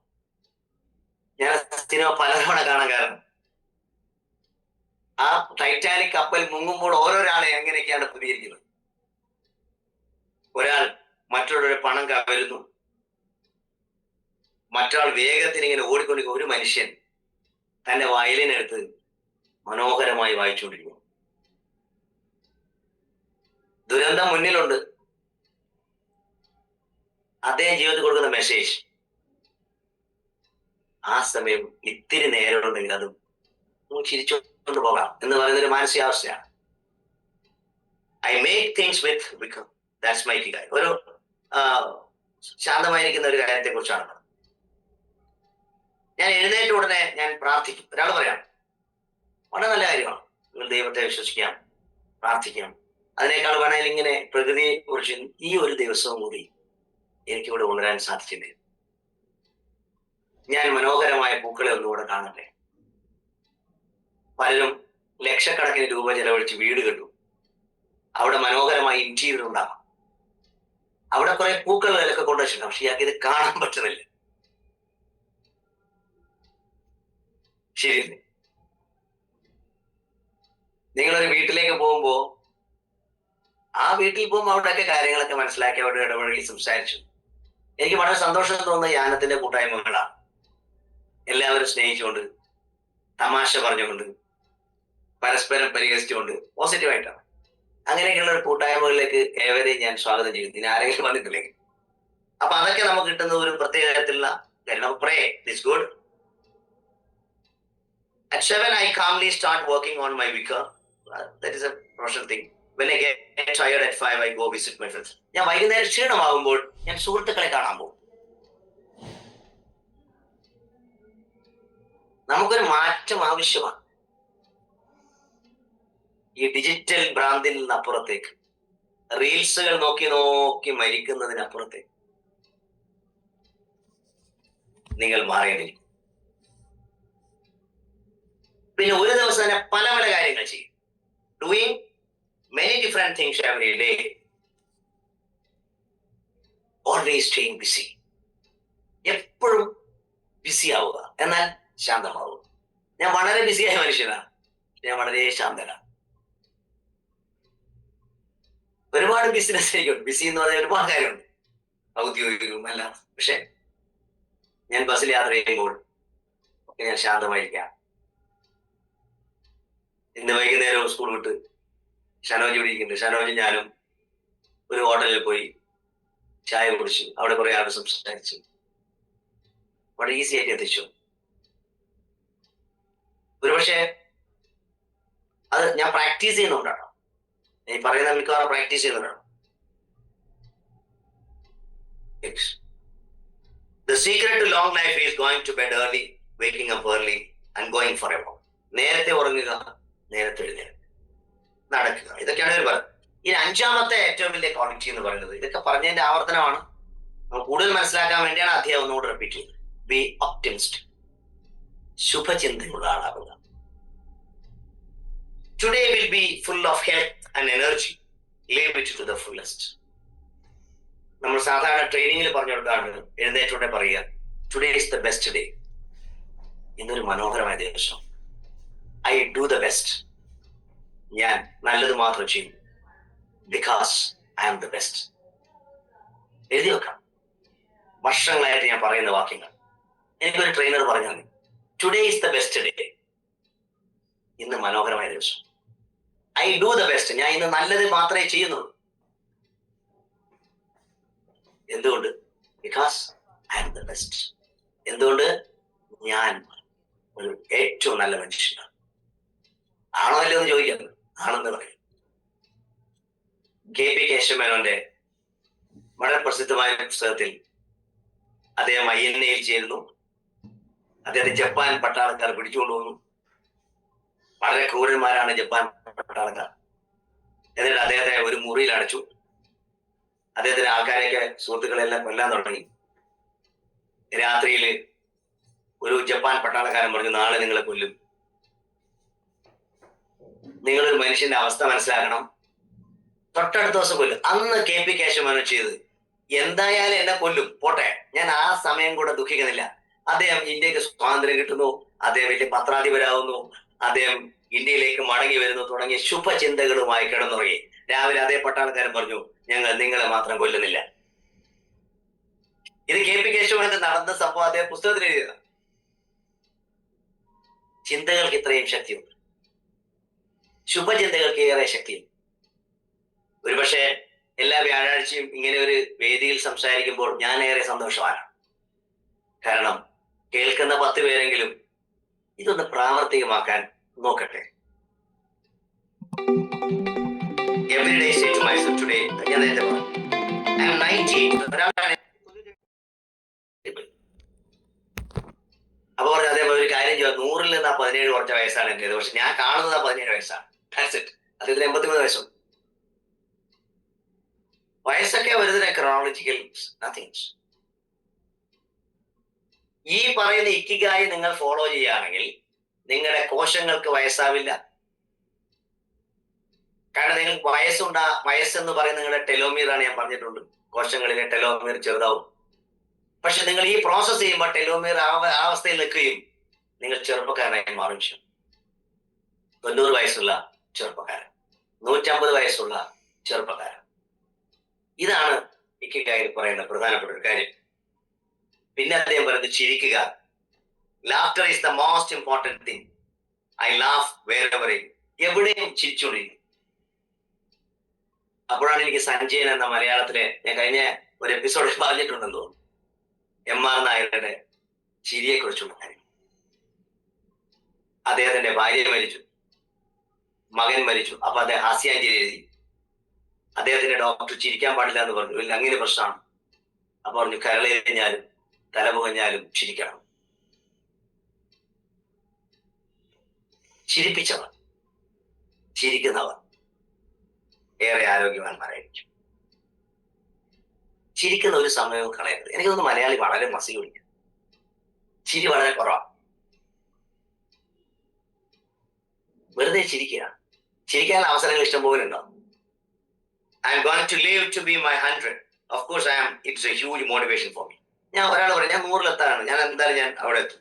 ഞാൻ സിനിമ പലതവണ കാണാൻ കാരണം ആ ടൈറ്റാനിക് കപ്പൽ മുങ്ങുമ്പോൾ ഓരോരാളെ എങ്ങനെയൊക്കെയാണ് പ്രതികരിക്കുന്നത്. ഒരാൾ മറ്റുള്ളവരുടെ പണം കവരുന്നു, മറ്റൊരാൾ വേഗത്തിന് ഇങ്ങനെ ഓടിക്കൊണ്ടിരിക്കുന്ന ഒരു മനുഷ്യൻ തന്റെ വയലിനെടുത്ത് മനോഹരമായി വായിച്ചുകൊണ്ടിരിക്കുന്നു. ദുരന്തം മുന്നിലുണ്ട്. അദ്ദേഹം ജീവിതത്തിൽ കൊടുക്കുന്ന മെസ്സേജ് ആ സമയം ഇത്തിരി നേരം ഉണ്ടെങ്കിൽ അത് ചിരിച്ചുകൊണ്ട് പോകാം എന്ന് പറയുന്നൊരു മാനസികാവസ്ഥയാണ്. I make things with that's my key. ഒരു ശാന്തമായിരിക്കുന്ന ഒരു കാര്യത്തെ കുറിച്ചാണ്. ഞാൻ എഴുന്നേറ്റ ഉടനെ ഞാൻ പ്രാർത്ഥിക്കും. ഒരാൾ പറയാം വളരെ നല്ല കാര്യമാണ്, നിങ്ങൾ ദൈവത്തെ വിശ്വസിക്കാം, പ്രാർത്ഥിക്കാം. അതിനേക്കാൾ വേണമെങ്കിൽ ഇങ്ങനെ പ്രകൃതിയെ കുറിച്ച് ഈ ഒരു ദിവസവും കൂടി എനിക്കിവിടെ ഉണരാൻ സാധിച്ചില്ലേ, ഞാൻ മനോഹരമായ പൂക്കളെ ഒന്നുകൂടെ കാണട്ടെ. പലരും ലക്ഷക്കണക്കിന് രൂപ ചെലവഴിച്ച് വീട് കെട്ടു, അവിടെ മനോഹരമായ ഇന്റീരിയർ ഉണ്ടാകും, അവിടെ കുറെ പൂക്കളൊക്കെ കൊണ്ടുവച്ചിട്ടുണ്ടാവും. പക്ഷെ ഇയാൾക്ക് ഇത് കാണാൻ പറ്റുന്നില്ല. ശരിയല്ലേ? നിങ്ങളൊരു വീട്ടിലേക്ക് പോകുമ്പോ ആ വീട്ടിൽ പോകുമ്പോൾ അവിടെയൊക്കെ കാര്യങ്ങളൊക്കെ മനസ്സിലാക്കി അവിടെ ഇടപഴകി സംസാരിച്ചു. എനിക്ക് വളരെ സന്തോഷം തോന്നുന്ന യാനത്തിന്റെ കൂട്ടായ്മകളാണ്. എല്ലാവരും സ്നേഹിച്ചുകൊണ്ട്, തമാശ പറഞ്ഞുകൊണ്ട്, പരസ്പരം പരിഹസിച്ചുകൊണ്ട്, പോസിറ്റീവായിട്ടാണ്. അങ്ങനെയൊക്കെയുള്ള ഒരു കൂട്ടായ്മകളിലേക്ക് ഏവരെയും ഞാൻ സ്വാഗതം ചെയ്യുന്നു. ഇനി ആരെങ്കിലും വന്നിട്ടില്ലെങ്കിൽ അപ്പൊ അതൊക്കെ നമുക്ക് കിട്ടുന്ന ഒരു പ്രത്യേക തരത്തിലുള്ള pray is good. At 7 I calmly start working on my vicar. That is a professional thing. When I get tired at 5 I go visit my friends. ഞാൻ വൈകുന്നേരം ക്ഷീണമാകുമ്പോൾ ഞാൻ സുഹൃത്തുക്കളെ കാണാൻ പോകും. നമുക്കൊരു മാറ്റം ആവശ്യമാണ്. ഈ ഡിജിറ്റൽ ഭ്രാന്തിൽ നിന്നപ്പുറത്തേക്ക്, റീൽസുകൾ നോക്കി നോക്കി മരിക്കുന്നതിനപ്പുറത്തേക്ക് നിങ്ങൾ മാറേണ്ടിയിരിക്കും. പിന്നെ ഒരു ദിവസം തന്നെ പല പല കാര്യങ്ങൾ ചെയ്യും. Doing many different things every day. Always staying busy. എപ്പോഴും ബിസി ആവുക, എന്നാൽ ശാന്തമാവുക. ഞാൻ വളരെ ബിസിയായ മനുഷ്യനാണ്, ഞാൻ വളരെ ശാന്തനാണ്. ഒരുപാട് ബിസിനസ് ആയിരിക്കും. ബിസി എന്ന് പറഞ്ഞാൽ ഒരുപാട് കാര്യമുണ്ട്, ഔദ്യോഗികവും എല്ലാം. പക്ഷെ ഞാൻ ബസ്സിൽ യാത്ര ചെയ്യുമ്പോൾ ഞാൻ ശാന്തമായിരിക്കാം. ഇന്ന് വൈകുന്നേരം സ്കൂൾ വിട്ട് ഷനോജ് ഇവിടെ ഇരിക്കുന്നുണ്ട്. ഷനോജ് ഞാനും ഒരു ഹോട്ടലിൽ പോയി ചായ കുടിച്ചു. അവിടെ കുറെ ആൾ സംസാരിച്ചു. വളരെ ഈസി ആയിട്ട് എത്തിച്ചു. ഒരുപക്ഷെ അത് ഞാൻ പ്രാക്ടീസ് ചെയ്യുന്നുണ്ടാണ്. ഈ പറയുന്ന മിക്കവാറും practice ചെയ്യുന്നുണ്ടാണ്. The secret to long life is going to bed early, waking up early and going for a walk. നേരത്തെ ഉറങ്ങുക, നേരത്തെ എഴുന്നേൽക്കുക, നടക്കുക. ഇതൊക്കെയാണ് ഇവർ പറയുന്നത്. ഇനി 5ാമത്തെ ഏറ്റവും വലിയ ക്വാളിറ്റി എന്ന് പറയുന്നത്, ഇതൊക്കെ പറഞ്ഞതിന്റെ ആവർത്തനമാണ്, നമ്മൾ കൂടുതൽ മനസ്സിലാക്കാൻ വേണ്ടിയാണ് അധ്യായം ഒന്നുകൂടെ റിപ്പീറ്റ് ചെയ്യുന്നത്. Be optimist. ശുഭചിന്തയുള്ള ആളാകുക. Today will be full of health and energy. Live it to the fullest. നമ്മൾ സാധാരണ ട്രെയിനിങ്ങിൽ പറഞ്ഞു കൊടുക്കാറുണ്ട്, എഴുന്നേറ്റോടെ പറയുക today is the best day. ഇന്നൊരു മനോഹരമായ ദിവസം. I do the best. ഞാൻ നല്ലത് മാത്രം ചെയ്യും. Because I am the best. എഴുതി വെക്കാം. വർഷങ്ങളായിട്ട് ഞാൻ പറയുന്ന വാക്യങ്ങൾ. എനിക്കൊരു ട്രെയിനർ പറഞ്ഞാൽ today is the best day. ഇന്ന് മനോഹരമായ ദിവസം. I do the best. ഞാൻ ഇന്ന് നല്ലത് മാത്രമേ ചെയ്യുന്നുള്ളൂ. എന്തുകൊണ്ട്? Because I am the best. എന്തുകൊണ്ട്? ഞാൻ ഒരു ഏറ്റവും നല്ല മനുഷ്യനാണ്. ആണോ അല്ലോ എന്ന് ചോദിക്കാം. ആണെന്ന് പറയും. KP കേശവമേനോന്റെ വളരെ പ്രസിദ്ധമായ പുസ്തകത്തിൽ അദ്ദേഹം INA ചേരുന്നു. അദ്ദേഹത്തെ ജപ്പാൻ പട്ടാളക്കാർ പിടിച്ചുകൊണ്ടുവന്നു. വളരെ ക്രൂരന്മാരാണ് ജപ്പാൻ പട്ടാളക്കാർ. എന്നിട്ട് അദ്ദേഹത്തെ ഒരു മുറിയിൽ അടച്ചു. അദ്ദേഹത്തിന്റെ ആൾക്കാരെയൊക്കെ സുഹൃത്തുക്കളെല്ലാം കൊല്ലാൻ തുടങ്ങി. രാത്രിയിൽ ഒരു ജപ്പാൻ പട്ടാളക്കാരൻ പറഞ്ഞു, നാളെ നിങ്ങളെ കൊല്ലും. നിങ്ങളൊരു മനുഷ്യന്റെ അവസ്ഥ മനസ്സിലാക്കണം. തൊട്ടടുത്ത ദിവസം കൊല്ലും. അന്ന് KP കേശവമേനോൻ ചെയ്തത്, എന്തായാലും എന്നെ കൊല്ലും, പോട്ടെ, ഞാൻ ആ സമയം കൂടെ ദുഃഖിക്കുന്നില്ല. അദ്ദേഹം ഇന്ത്യക്ക് സ്വാതന്ത്ര്യം കിട്ടുന്നു, അദ്ദേഹം വലിയ പത്രാധിപരാകുന്നു, അദ്ദേഹം ഇന്ത്യയിലേക്ക് മടങ്ങി വരുന്നു, തുടങ്ങിയ ശുഭചിന്തകളുമായി കിടന്നുറങ്ങി. രാവിലെ അതേ പട്ടാളക്കാരൻ പറഞ്ഞു, ഞങ്ങൾ നിങ്ങളെ മാത്രം കൊല്ലുന്നില്ല. ഇത് KP കേശവമേനോൻ നടന്ന സംഭവം അദ്ദേഹം പുസ്തകത്തിൽ എഴുതിയതാണ്. ചിന്തകൾക്ക് ഇത്രയും ശക്തിയുണ്ട്, ശുഭചിന്തകൾക്ക് ഏറെ ശക്തിയുണ്ട്. ഒരുപക്ഷെ എല്ലാ വ്യാഴാഴ്ചയും ഇങ്ങനെ ഒരു വേദിയിൽ സംസാരിക്കുമ്പോൾ ഞാൻ ഏറെ സന്തോഷമാണ്. കാരണം കേൾക്കുന്ന 10 പേരെങ്കിലും ഇതൊന്ന് പ്രാവർത്തികമാക്കാൻ നോക്കട്ടെ. Every day say to myself today, ഞാൻ നേരത്തെ പറഞ്ഞു, I am 90. അപ്പൊ പറഞ്ഞു, അതേപോലെ ഒരു കാര്യം ചെയ്യാം, 100-ൽ നിന്ന് 17 കുറച്ച വയസ്സാണ് എന്റേത്, പക്ഷെ ഞാൻ കാണുന്നത് 17 വയസ്സാണ്. അദ്ദേഹത്തിന് 83 വയസ്സും. വയസ്സൊക്കെ വരുന്ന ക്രോണോളജിക്കൽ നത്തിങ്സ്. ഈ പറയുന്ന ഇക്കിഗായി നിങ്ങൾ ഫോളോ ചെയ്യുകയാണെങ്കിൽ നിങ്ങളുടെ കോശങ്ങൾക്ക് വയസ്സാവില്ല. കാരണം നിങ്ങൾക്ക് വയസ്സെന്ന് പറയുന്നത് നിങ്ങളുടെ ടെലോമിയർ ആണ്. ഞാൻ പറഞ്ഞിട്ടുണ്ട്, കോശങ്ങളിലെ ടെലോമിയർ ചെറുതാവും. പക്ഷെ നിങ്ങൾ ഈ പ്രോസസ് ചെയ്യുമ്പോൾ ടെലോമിയർ ആ അവസ്ഥയിൽ നിൽക്കുകയും നിങ്ങൾ ചെറുപ്പക്കാരനായി മാറും. 90 വയസ്സുള്ള ചെറുപ്പക്കാരൻ, 150 വയസ്സുള്ള ചെറുപ്പക്കാരൻ. ഇതാണ് ഇക്കിഗായിൽ പറയുന്ന പ്രധാനപ്പെട്ട ഒരു കാര്യം. പിന്നെ അദ്ദേഹം പറയുന്നത് ചിരിക്കുക. Laughter is the most important thing. I laugh wherever. എവിടെയും ചിരിച്ചുകൊണ്ടിരിക്കും. അപ്പോഴാണ് എനിക്ക് സഞ്ജയൻ എന്ന മലയാളത്തിലെ, ഞാൻ കഴിഞ്ഞ ഒരു എപ്പിസോഡിൽ പറഞ്ഞിട്ടുണ്ടെന്ന് തോന്നുന്നു, MR നായരുടെ ചിരിയെ കുറിച്ചുള്ള കാര്യം. അദ്ദേഹത്തിന്റെ ഭാര്യ മരിച്ചു, മകൻ മരിച്ചു. അപ്പൊ അദ്ദേഹം ഹാസ്യാഞ്ജലി എഴുതി. അദ്ദേഹത്തിന്റെ ഡോക്ടർ ചിരിക്കാൻ പാടില്ല എന്ന് പറഞ്ഞു. ഇല്ല, അങ്ങനെ പ്രശ്നമാണ്. അപ്പൊ പറഞ്ഞു, കരളെറിഞ്ഞാലും തലപുകഞ്ഞാലും ചിരിക്കണം. ചിരിപ്പിച്ചവർ, ചിരിക്കുന്നവർ ഏറെ ആരോഗ്യവാന്മാരായിരിക്കും. ചിരിക്കുന്ന ഒരു സമയവും കളയരുത്. എനിക്ക് തോന്നുന്നു മലയാളി വളരെ മസിൽ പിടിക്കും, ചിരി വളരെ കുറവാണ്. വെറുതെ ചിരിക്കുക. ചിരിക്കാൻ അവസരങ്ങൾ ഇഷ്ടംപോലെ ഉണ്ടാവും. I am going to live to be my 100. Of course I am. It's a huge motivation for me. ഞാൻ ഒരാൾ പറയും, ഞാൻ 100-ലെത്താണ്, ഞാൻ എന്തായാലും ഞാൻ അവിടെ എത്തും.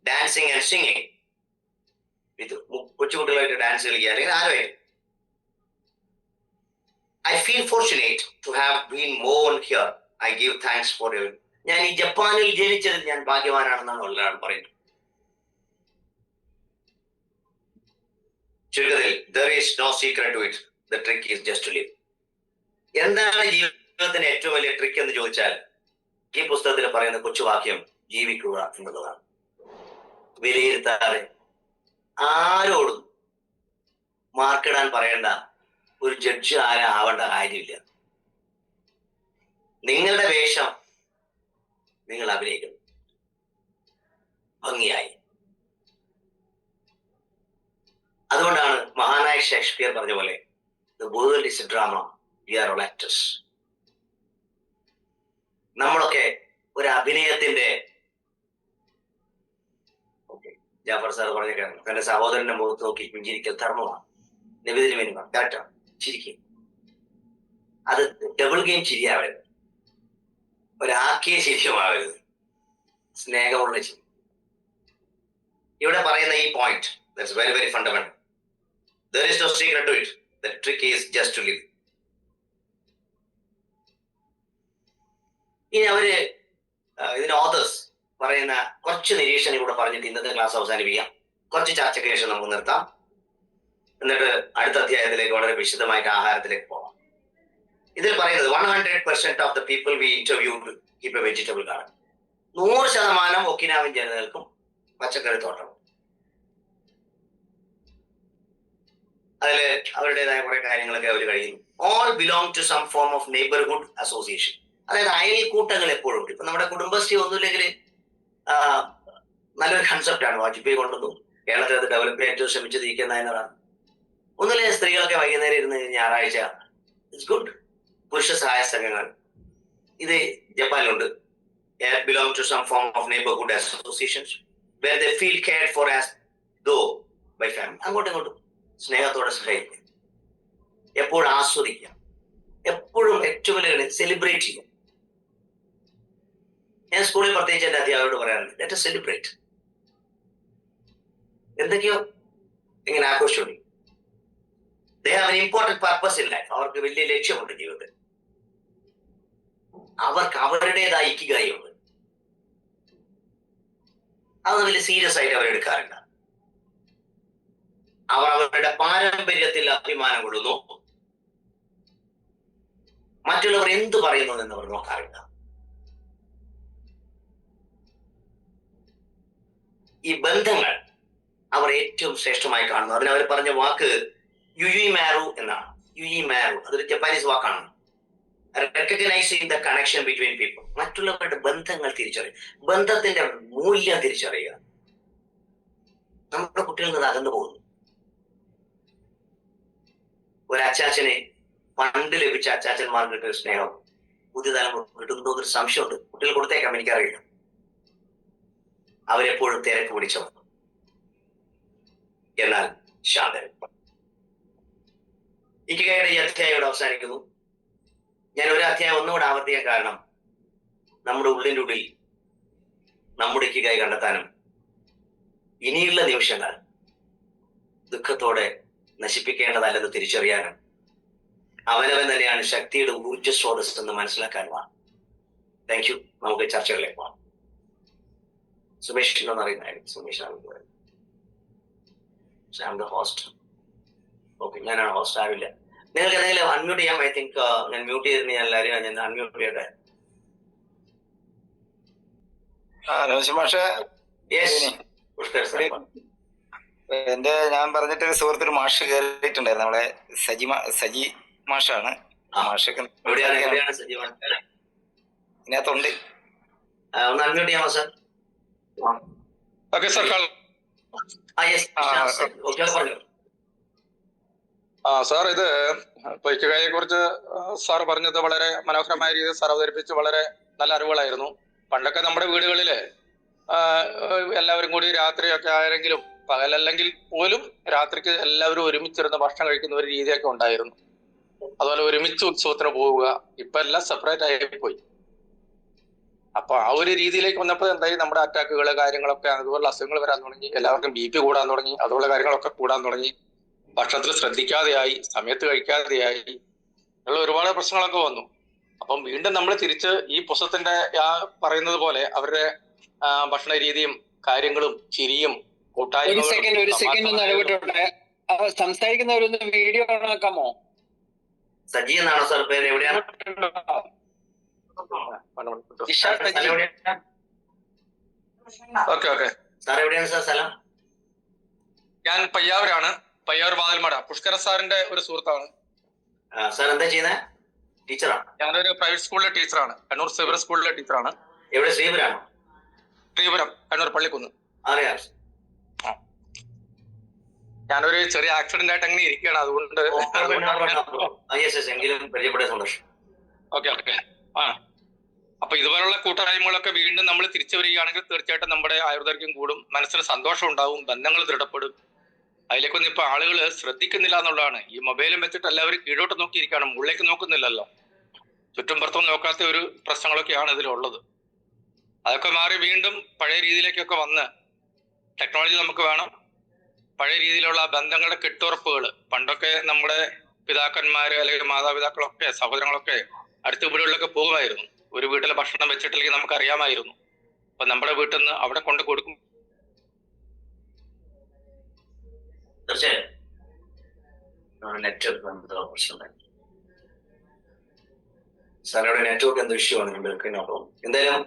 ഡാൻസിങ് ആൻഡ് സിംഗിങ് വിത്ത് കൊച്ചുകുട്ടികളായിട്ട് ഡാൻസ് കളിക്കുക, അല്ലെങ്കിൽ ആരുമായിട്ട്. I feel fortunate to have been born here. I give thanks for it. ഞാൻ ഈ ജപ്പാനിൽ ജനിച്ചതിൽ ഞാൻ ഭാഗ്യവാനാണെന്നാണ് ഒരാൾ പറയുന്നത്. ചുരുക്കത്തിൽ, there is no secret to it. The trick is just to live. എന്താണ് ജീവിതത്തിന്റെ ഏറ്റവും വലിയ ട്രിക്ക് എന്ന് ചോദിച്ചാൽ, ഈ പുസ്തകത്തിൽ പറയുന്ന കൊച്ചുവാക്യം ജീവിക്കുക എന്നുള്ളതാണ്. വിലയിരുത്താതെ ആരോടും മാർക്കിടാൻ പറയേണ്ട ഒരു ജഡ്ജ് ആവേണ്ട കാര്യമില്ല. നിങ്ങളുടെ വേഷം നിങ്ങൾ അഭിനയിക്കണം ഭംഗിയായി. അതുകൊണ്ടാണ് മഹാനായ ഷേക്സ്പിയർ പറഞ്ഞ പോലെ, the world is a drama, we are all actors. നമ്മളൊക്കെ ഒരു അഭിനയത്തിന്റെ, ജാഫർ സാർ പറഞ്ഞ കാരണം, തന്റെ സഹോദരന്റെ മുഖത്ത് നോക്കി പുഞ്ചിരിക്കൽ ധർമ്മമാണ്, നബിദിന് വേണ്ടിമാണ്. കറക്റ്റാണ്, ചിരിക്കും. അത് ഡബിൾ ഗെയിം ചിരിയാവരുത്, ഒരാക്കിയ ചിരിയുമാവരുത്, സ്നേഹമുള്ള ചിരി. ഇവിടെ പറയുന്ന ഈ point, that's very very fundamental. There is no secret to it. The trick is just to live. ഇനി അവര് ഇതിന് ഓതേഴ്സ് പറയുന്ന കുറച്ച് നിരീക്ഷണങ്ങളൂടെ പറഞ്ഞിട്ട് ഇന്നത്തെ ക്ലാസ് അവസാനിപ്പിക്കാം. കുറച്ച് ചർച്ചയ്ക്ക് ശേഷം നമുക്ക് നിർത്താം. എന്നിട്ട് അടുത്ത അധ്യായത്തിലേക്ക് വളരെ വിശദമായിട്ട് ആഹാരത്തിലേക്ക് പോകാം. ഇതിൽ പറയുന്നത് 100% of the people we interviewed keep a vegetable garden. 100% Okinawan ജനതകൾക്കും പച്ചക്കറി തോട്ടം. അതില് അവരുടേതായ കുറെ കാര്യങ്ങളൊക്കെ അവർ കഴിയുന്നു. All belong to some form of neighbourhood association. അതായത് അയൽക്കൂട്ടങ്ങൾ എപ്പോഴും ഉണ്ട്. ഇപ്പൊ നമ്മുടെ കുടുംബശ്രീ ഒന്നുമില്ലെങ്കിൽ നല്ലൊരു കൺസെപ്റ്റാണ് വാജ്പേയി കൊണ്ടുവന്നു. കേരളത്തിൽ അത് ഡെവലപ്പ് ചെയ്യാൻ ഏറ്റവും ശ്രമിച്ചിരിക്കുന്ന എന്നതാണ്. ഒന്നുമില്ലേ സ്ത്രീകളൊക്കെ വൈകുന്നേരം ഇരുന്ന് ഞായറാഴ്ച ഇറ്റ്സ് ഗുഡ് പുരുഷ സഹായ സംഘങ്ങൾ ഇത് ജപ്പാനിലുണ്ട്. belong to some form of neighborhood associations where they feel cared for as though by family. അങ്ങോട്ടും ഇങ്ങോട്ടും സ്നേഹത്തോടെ സഹായിക്കുക, എപ്പോഴും ആസ്വദിക്കുക, എപ്പോഴും ഏറ്റവും വലിയ സെലിബ്രേറ്റ് ചെയ്യുക. ഞാൻ സ്കൂളിൽ പ്രത്യേകിച്ച് എന്റെ അധ്യാപകരോട് പറയാറുണ്ട്, ലെറ്റ് us സെലിബ്രേറ്റ്. എന്തൊക്കെയോ ഇങ്ങനെ ആഘോഷിച്ചു. they have an important purpose in life. അവർക്ക് വലിയ ലക്ഷ്യമുണ്ട് ജീവിതത്തിൽ. അവർക്ക് അവരുടേതായ ഇക്കിഗായിയുണ്ട്. അത് വലിയ സീരിയസ് ആയിട്ട് അവരെടുക്കാറില്ല. അവർ അവരുടെ പാരമ്പര്യത്തിൽ അഭിമാനം കൊള്ളുന്നു. മറ്റുള്ളവർ എന്തു പറയുന്നു എന്നവർ നോക്കാറില്ല. ഈ ബന്ധങ്ങൾ അവർ ഏറ്റവും ശ്രേഷ്ഠമായി കാണുന്നു. അതിന് അവർ പറഞ്ഞ വാക്ക് യുയി മാരു എന്നാണ്. യുയി മാരു അതൊരു ജപ്പാനീസ് വാക്കാണ്. Recognising the connection between people. മറ്റുള്ളവരുടെ ബന്ധങ്ങൾ തിരിച്ചറിയുക, ബന്ധത്തിന്റെ മൂല്യം തിരിച്ചറിയുക. നമ്മുടെ കുട്ടികളിൽ നിന്ന് അകന്നു പോകുന്നു. ഒരു അച്ചാച്ചനെ പണ്ട് ലഭിച്ച അച്ചാച്ചന്മാർക്ക് കിട്ടിയ സ്നേഹം പുതിയ തലമുറ കിട്ടുന്നുണ്ടോ എന്നൊരു സംശയമുണ്ട്. കുട്ടികൾ കൊടുത്തേക്കാം, എനിക്കറിയില്ല. അവരെപ്പോഴും തിരക്ക് പിടിച്ചവർ, എന്നാൽ ശാന്തൻ. ഇക്കിഗായുടെ ഈ അധ്യായം ഇവിടെ അവസാനിക്കുന്നു. ഞാൻ ഒരു അധ്യായം ഒന്നുകൂടെ ആവർത്തിക്കാൻ കാരണം നമ്മുടെ ഉള്ളിൻ്റെ ഉള്ളിൽ നമ്മുടെ ഇക്കിഗായി കണ്ടെത്താനും ഇനിയുള്ള നിമിഷങ്ങൾ ദുഃഖത്തോടെ നശിപ്പിക്കേണ്ടതല്ലെന്ന് തിരിച്ചറിയാനും അവനവൻ തന്നെയാണ് ശക്തിയുടെ ഊർജ്ജസ്രോതസ് എന്ന് മനസ്സിലാക്കാനുമാണ്. Thank you. നമുക്ക് ചർച്ചകളിലേക്ക് പോകാം. സുമേഷ് എന്ന് അറിയുന്നതായിരുന്നു. സുമേഷ് ഹോസ്റ്റ്. ഓക്കെ, ഞാനാണ് ഹോസ്റ്റ്. ആവില്ല. നിങ്ങൾക്ക് എന്തെങ്കിലും അൺമ്യൂട്ട് ചെയ്യാം. ഐ തിങ്ക് ഞാൻ മ്യൂട്ട് ചെയ്തിട്ട് ഞാൻ എല്ലാവരും ഞാൻ അൺമ്യൂട്ട് ചെയ്യട്ടെ. ഞാൻ പറഞ്ഞിട്ട് ഒരു സുഹൃത്തൊരു മാഷ് കയറിയിട്ടുണ്ടായിരുന്നു. നമ്മളെ സജി മാഷാണ്. മാഷൊക്കെ ഇതിനകത്തുണ്ട്. ഒന്ന് അൺമ്യൂട്ട് ചെയ്യാമോ സാർ? Okay sir. പറഞ്ഞു. സാർ, ഇത് ഇക്കിഗായെ കുറിച്ച് സാർ പറഞ്ഞത് വളരെ മനോഹരമായ രീതിയിൽ സാർ അവതരിപ്പിച്ച് വളരെ നല്ല അറിവുകളായിരുന്നു. പണ്ടൊക്കെ നമ്മുടെ വീടുകളില് എല്ലാവരും കൂടി രാത്രിയൊക്കെ ആരെങ്കിലും പകലല്ലെങ്കിൽ പോലും രാത്രിക്ക് എല്ലാവരും ഒരുമിച്ചിരുന്ന് ഭക്ഷണം കഴിക്കുന്ന ഒരു രീതിയൊക്കെ ഉണ്ടായിരുന്നു. അതുപോലെ ഒരുമിച്ച് ഉത്സവത്തിന് പോവുക. ഇപ്പൊ എല്ലാം സെപ്പറേറ്റ് ആയിപ്പോയി. അപ്പൊ ആ ഒരു രീതിയിലേക്ക് വന്നപ്പോൾ എന്തായി, നമ്മുടെ അറ്റാക്കുകൾ കാര്യങ്ങളൊക്കെ അതുപോലെ അസുഖങ്ങൾ വരാൻ തുടങ്ങി. എല്ലാവർക്കും BP കൂടാൻ തുടങ്ങി. അതുപോലെ കാര്യങ്ങളൊക്കെ കൂടാൻ തുടങ്ങി. ഭക്ഷണത്തിൽ ശ്രദ്ധിക്കാതെയായി, സമയത്ത് കഴിക്കാതെയായി, ഉള്ള ഒരുപാട് പ്രശ്നങ്ങളൊക്കെ വന്നു. അപ്പം വീണ്ടും നമ്മൾ തിരിച്ച് ഈ പുസ്തകത്തിന്റെ പറയുന്നത് പോലെ അവരുടെ ഭക്ഷണ രീതിയും കാര്യങ്ങളും ചിരിയും ഒരു സെക്കൻഡ് ഒന്ന് ഇടപെട്ടോട്ടെ. സംസാരിക്കുന്നവരൊന്ന് വീഡിയോ കാണാമോ? സജി എന്നാണോ സാർ പേര്? എവിടെയാണ്? ഓക്കെ ഓക്കെ സാർ എവിടെയാണ് സാർ സ്ഥലം? ഞാൻ പയ്യാവൂരാണ്. പയ്യാവൂർ വാതിൽമട. പുഷ്കര സാറിന്റെ ഒരു സുഹൃത്താണ്. സാർ എന്താ ചെയ്യുന്നത്? ടീച്ചറാണ്. ഞാനൊരു പ്രൈവറ്റ് സ്കൂളിലെ ടീച്ചറാണ്. കണ്ണൂർ സിവർ സ്കൂളിലെ ടീച്ചറാണ്. എവിടെ? ശ്രീപുരാണോ? ശ്രീപുരം, കണ്ണൂർ പള്ളിക്കുന്ന്. അറിയാം. ഞാനൊരു ചെറിയ ആക്സിഡന്റ് ആയിട്ട് അങ്ങനെ ഇരിക്കുകയാണ്. അതുകൊണ്ട് എങ്കിലും പരിചയപ്പെട്ട സന്തോഷം. Okay okay. അപ്പൊ ഇതുപോലുള്ള കൂട്ടായ്മകളൊക്കെ വീണ്ടും നമ്മൾ തിരിച്ചു വരികയാണെങ്കിൽ തീർച്ചയായിട്ടും നമ്മുടെ ആയുർദൈർഘ്യം കൂടും, മനസ്സിന് സന്തോഷം ഉണ്ടാവും, ബന്ധങ്ങൾ ദൃഢപ്പെടും. അതിലേക്കൊന്നും ഇപ്പൊ ആളുകൾ ശ്രദ്ധിക്കുന്നില്ല എന്നുള്ളതാണ്. ഈ മൊബൈലും വെച്ചിട്ട് എല്ലാവരും കീഴോട്ട് നോക്കിയിരിക്കുകയാണ്, മുകളിലേക്ക് നോക്കുന്നില്ലല്ലോ. ചുറ്റും പുറത്തും നോക്കാത്ത ഒരു പ്രശ്നങ്ങളൊക്കെയാണ് ഇതിലുള്ളത്. അതൊക്കെ മാറി വീണ്ടും പഴയ രീതിയിലേക്കൊക്കെ വന്ന് ടെക്നോളജി നമുക്ക് വേണം. പഴയ രീതിയിലുള്ള ബന്ധങ്ങളുടെ കെട്ടുറപ്പുകൾ, പണ്ടൊക്കെ നമ്മുടെ പിതാക്കന്മാര് അല്ലെങ്കിൽ മാതാപിതാക്കളൊക്കെ സഹോദരങ്ങളൊക്കെ അടുത്ത വീടുകളിലൊക്കെ പോകുമായിരുന്നു. ഒരു വീട്ടിലെ ഭക്ഷണം വെച്ചിട്ടില്ലെങ്കിൽ നമുക്ക് അറിയാമായിരുന്നു. അപ്പൊ നമ്മുടെ വീട്ടിൽ നിന്ന് അവിടെ കൊണ്ട് കൊടുക്കും. സാറോടെ നെറ്റ്വർക്ക് എന്തോ ഇഷ്യൂ ആണ്. എന്തായാലും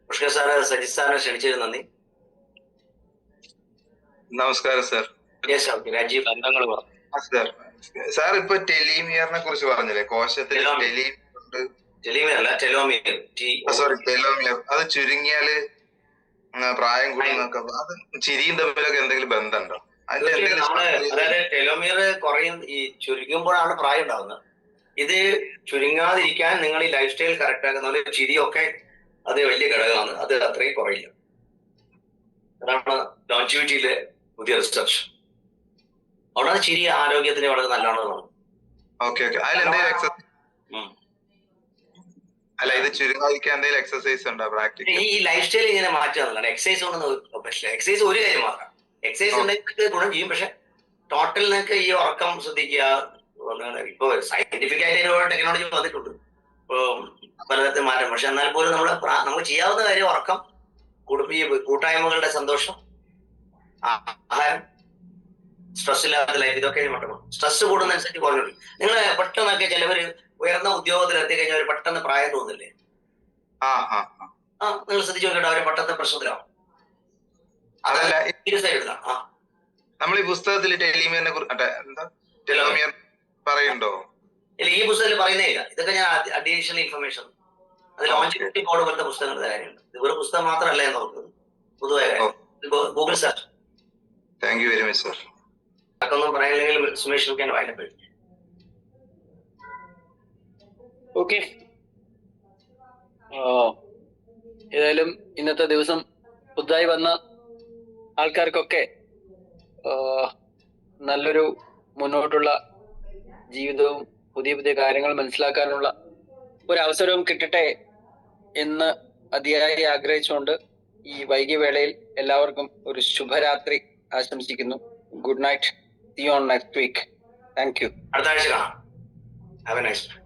പുഷ്കർ സാറ് സജിത് സാറിനെ ക്ഷണിച്ചതിന് നന്ദി. നമസ്കാരം സാർ. രാജീവ്. ബന്ധങ്ങൾ സാർ ഇപ്പൊ ടെലിമിയറിനെ കുറിച്ച് പറഞ്ഞില്ലേ, കോശത്തിൽ ടെലിമിയർ അല്ല, ടെലോമിയർ. Sorry telomere. അത് ചുരുങ്ങിയാല് പ്രായം കൂടുന്നൊക്കെ, അത് ചിരിയും തമ്മിലൊക്കെ എന്തെങ്കിലും ബന്ധമുണ്ടോ? അതായത് ടെലോമിയർ കുറയും, ഈ ചുരുങ്ങുമ്പോഴാണ് പ്രായം ഉണ്ടാവുന്നത്. ഇത് ചുരുങ്ങാതിരിക്കാൻ നിങ്ങൾ ഈ ലൈഫ് സ്റ്റൈൽ കറക്റ്റ് ആക്കുന്ന ചിരിയൊക്കെ അത് വലിയ ഘടകമാണ്. അത് അത്രയും കുറയില്ല. അതാണ് ലോഞ്ചിവിറ്റിയിലെ പുതിയ റിസർച്ച്. അവിടെ ചിരി ആരോഗ്യത്തിന് വളരെ നല്ലതാണെന്നാണ്. അല്ല, ഇത് ചുരുങ്ങാതിരിക്കാൻ എന്തെങ്കിലും എക്സസൈസ് ഉണ്ടോ? പ്രാക്ടിക്കൽ ഈ ലൈഫ് സ്റ്റൈൽ ഇങ്ങനെ മാറ്റുക എന്നുള്ളതാണ്. എക്സസൈസ് കൊണ്ടൊന്നും പറ്റില്ല. എക്സസൈസ് ഒരു കാര്യം മാത്രം. എക്സസൈസ് ഉണ്ടെങ്കിൽ ഗുണം ചെയ്യും, പക്ഷെ ടോട്ടൽ നിങ്ങൾക്ക് ഈ ഉറക്കം ശ്രദ്ധിക്കുക. ഇപ്പൊ സയന്റിഫിക് ആയിട്ട് ഒരുപാട് ടെക്നോളജി വന്നിട്ടുണ്ട്, ഇപ്പൊ പലതരത്തിൽ മാറ്റം. പക്ഷെ എന്നാൽ പോലും നമുക്ക് ചെയ്യാവുന്ന കാര്യം ഉറക്കം, ഈ കൂട്ടായ്മകളുടെ സന്തോഷം, ആഹാരം, സ്ട്രെസ് ഇല്ലാത്ത ലൈഫ്, ഇതൊക്കെ മാറ്റണം. സ്ട്രെസ് കൂടുന്നതനുസരിച്ച് കുറഞ്ഞു. നിങ്ങൾ പെട്ടെന്നൊക്കെ ചിലവര് ഉയർന്ന ഉദ്യോഗത്തിൽ എത്തിക്കഴിഞ്ഞാൽ അവർ പെട്ടെന്ന് പ്രായം തോന്നില്ലേ? നിങ്ങൾ ശ്രദ്ധിച്ചു നോക്കട്ടെ, അവര് പെട്ടെന്ന് പ്രശ്നത്തിലാവും. അതല്ല, സീരിയസ് ആയിട്ട് എടുക്കാം. നമ്മൾ ഈ പുസ്തകത്തിൽ ടെലിമിയറിനെ കുറിച്ച് പറയുന്നുണ്ടോ? ഇല്ല, ഈ പുസ്തകത്തിൽ പറയുന്നേ ഇല്ല. ഇതൊക്കെ ഞാൻ അഡീഷണൽ ഇൻഫർമേഷൻ, അത് ലോഞ്ചിവിറ്റി ബോർഡ് പോലത്തെ പുസ്തകങ്ങളുടെ കാര്യമുണ്ട്. ഇത് ഒരു പുസ്തകം മാത്രമല്ല എന്ന് നോക്കുന്നത്, പൊതുവായ Google search. Thank you very much sir. ഒന്നും പറയാനില്ലെങ്കിൽ സുമേഷ് ഞാൻ വായിക്കപ്പെട്ടു. ഓക്കെ, ഏതായാലും ഇന്നത്തെ ദിവസം പുതുതായി വന്ന ആൾക്കാർക്കൊക്കെ നല്ലൊരു മുന്നോട്ടുള്ള ജീവിതവും പുതിയ പുതിയ കാര്യങ്ങൾ മനസ്സിലാക്കാനുള്ള ഒരു അവസരവും കിട്ടട്ടെ എന്ന് അതിയായി ആഗ്രഹിച്ചുകൊണ്ട് ഈ വൈകിയ വേളയിൽ എല്ലാവർക്കും ഒരു ശുഭരാത്രി ആശംസിക്കുന്നു. Good night. See you on next week. Thank you. അടുത്ത ആഴ്ച കാണാം. Have a nice day.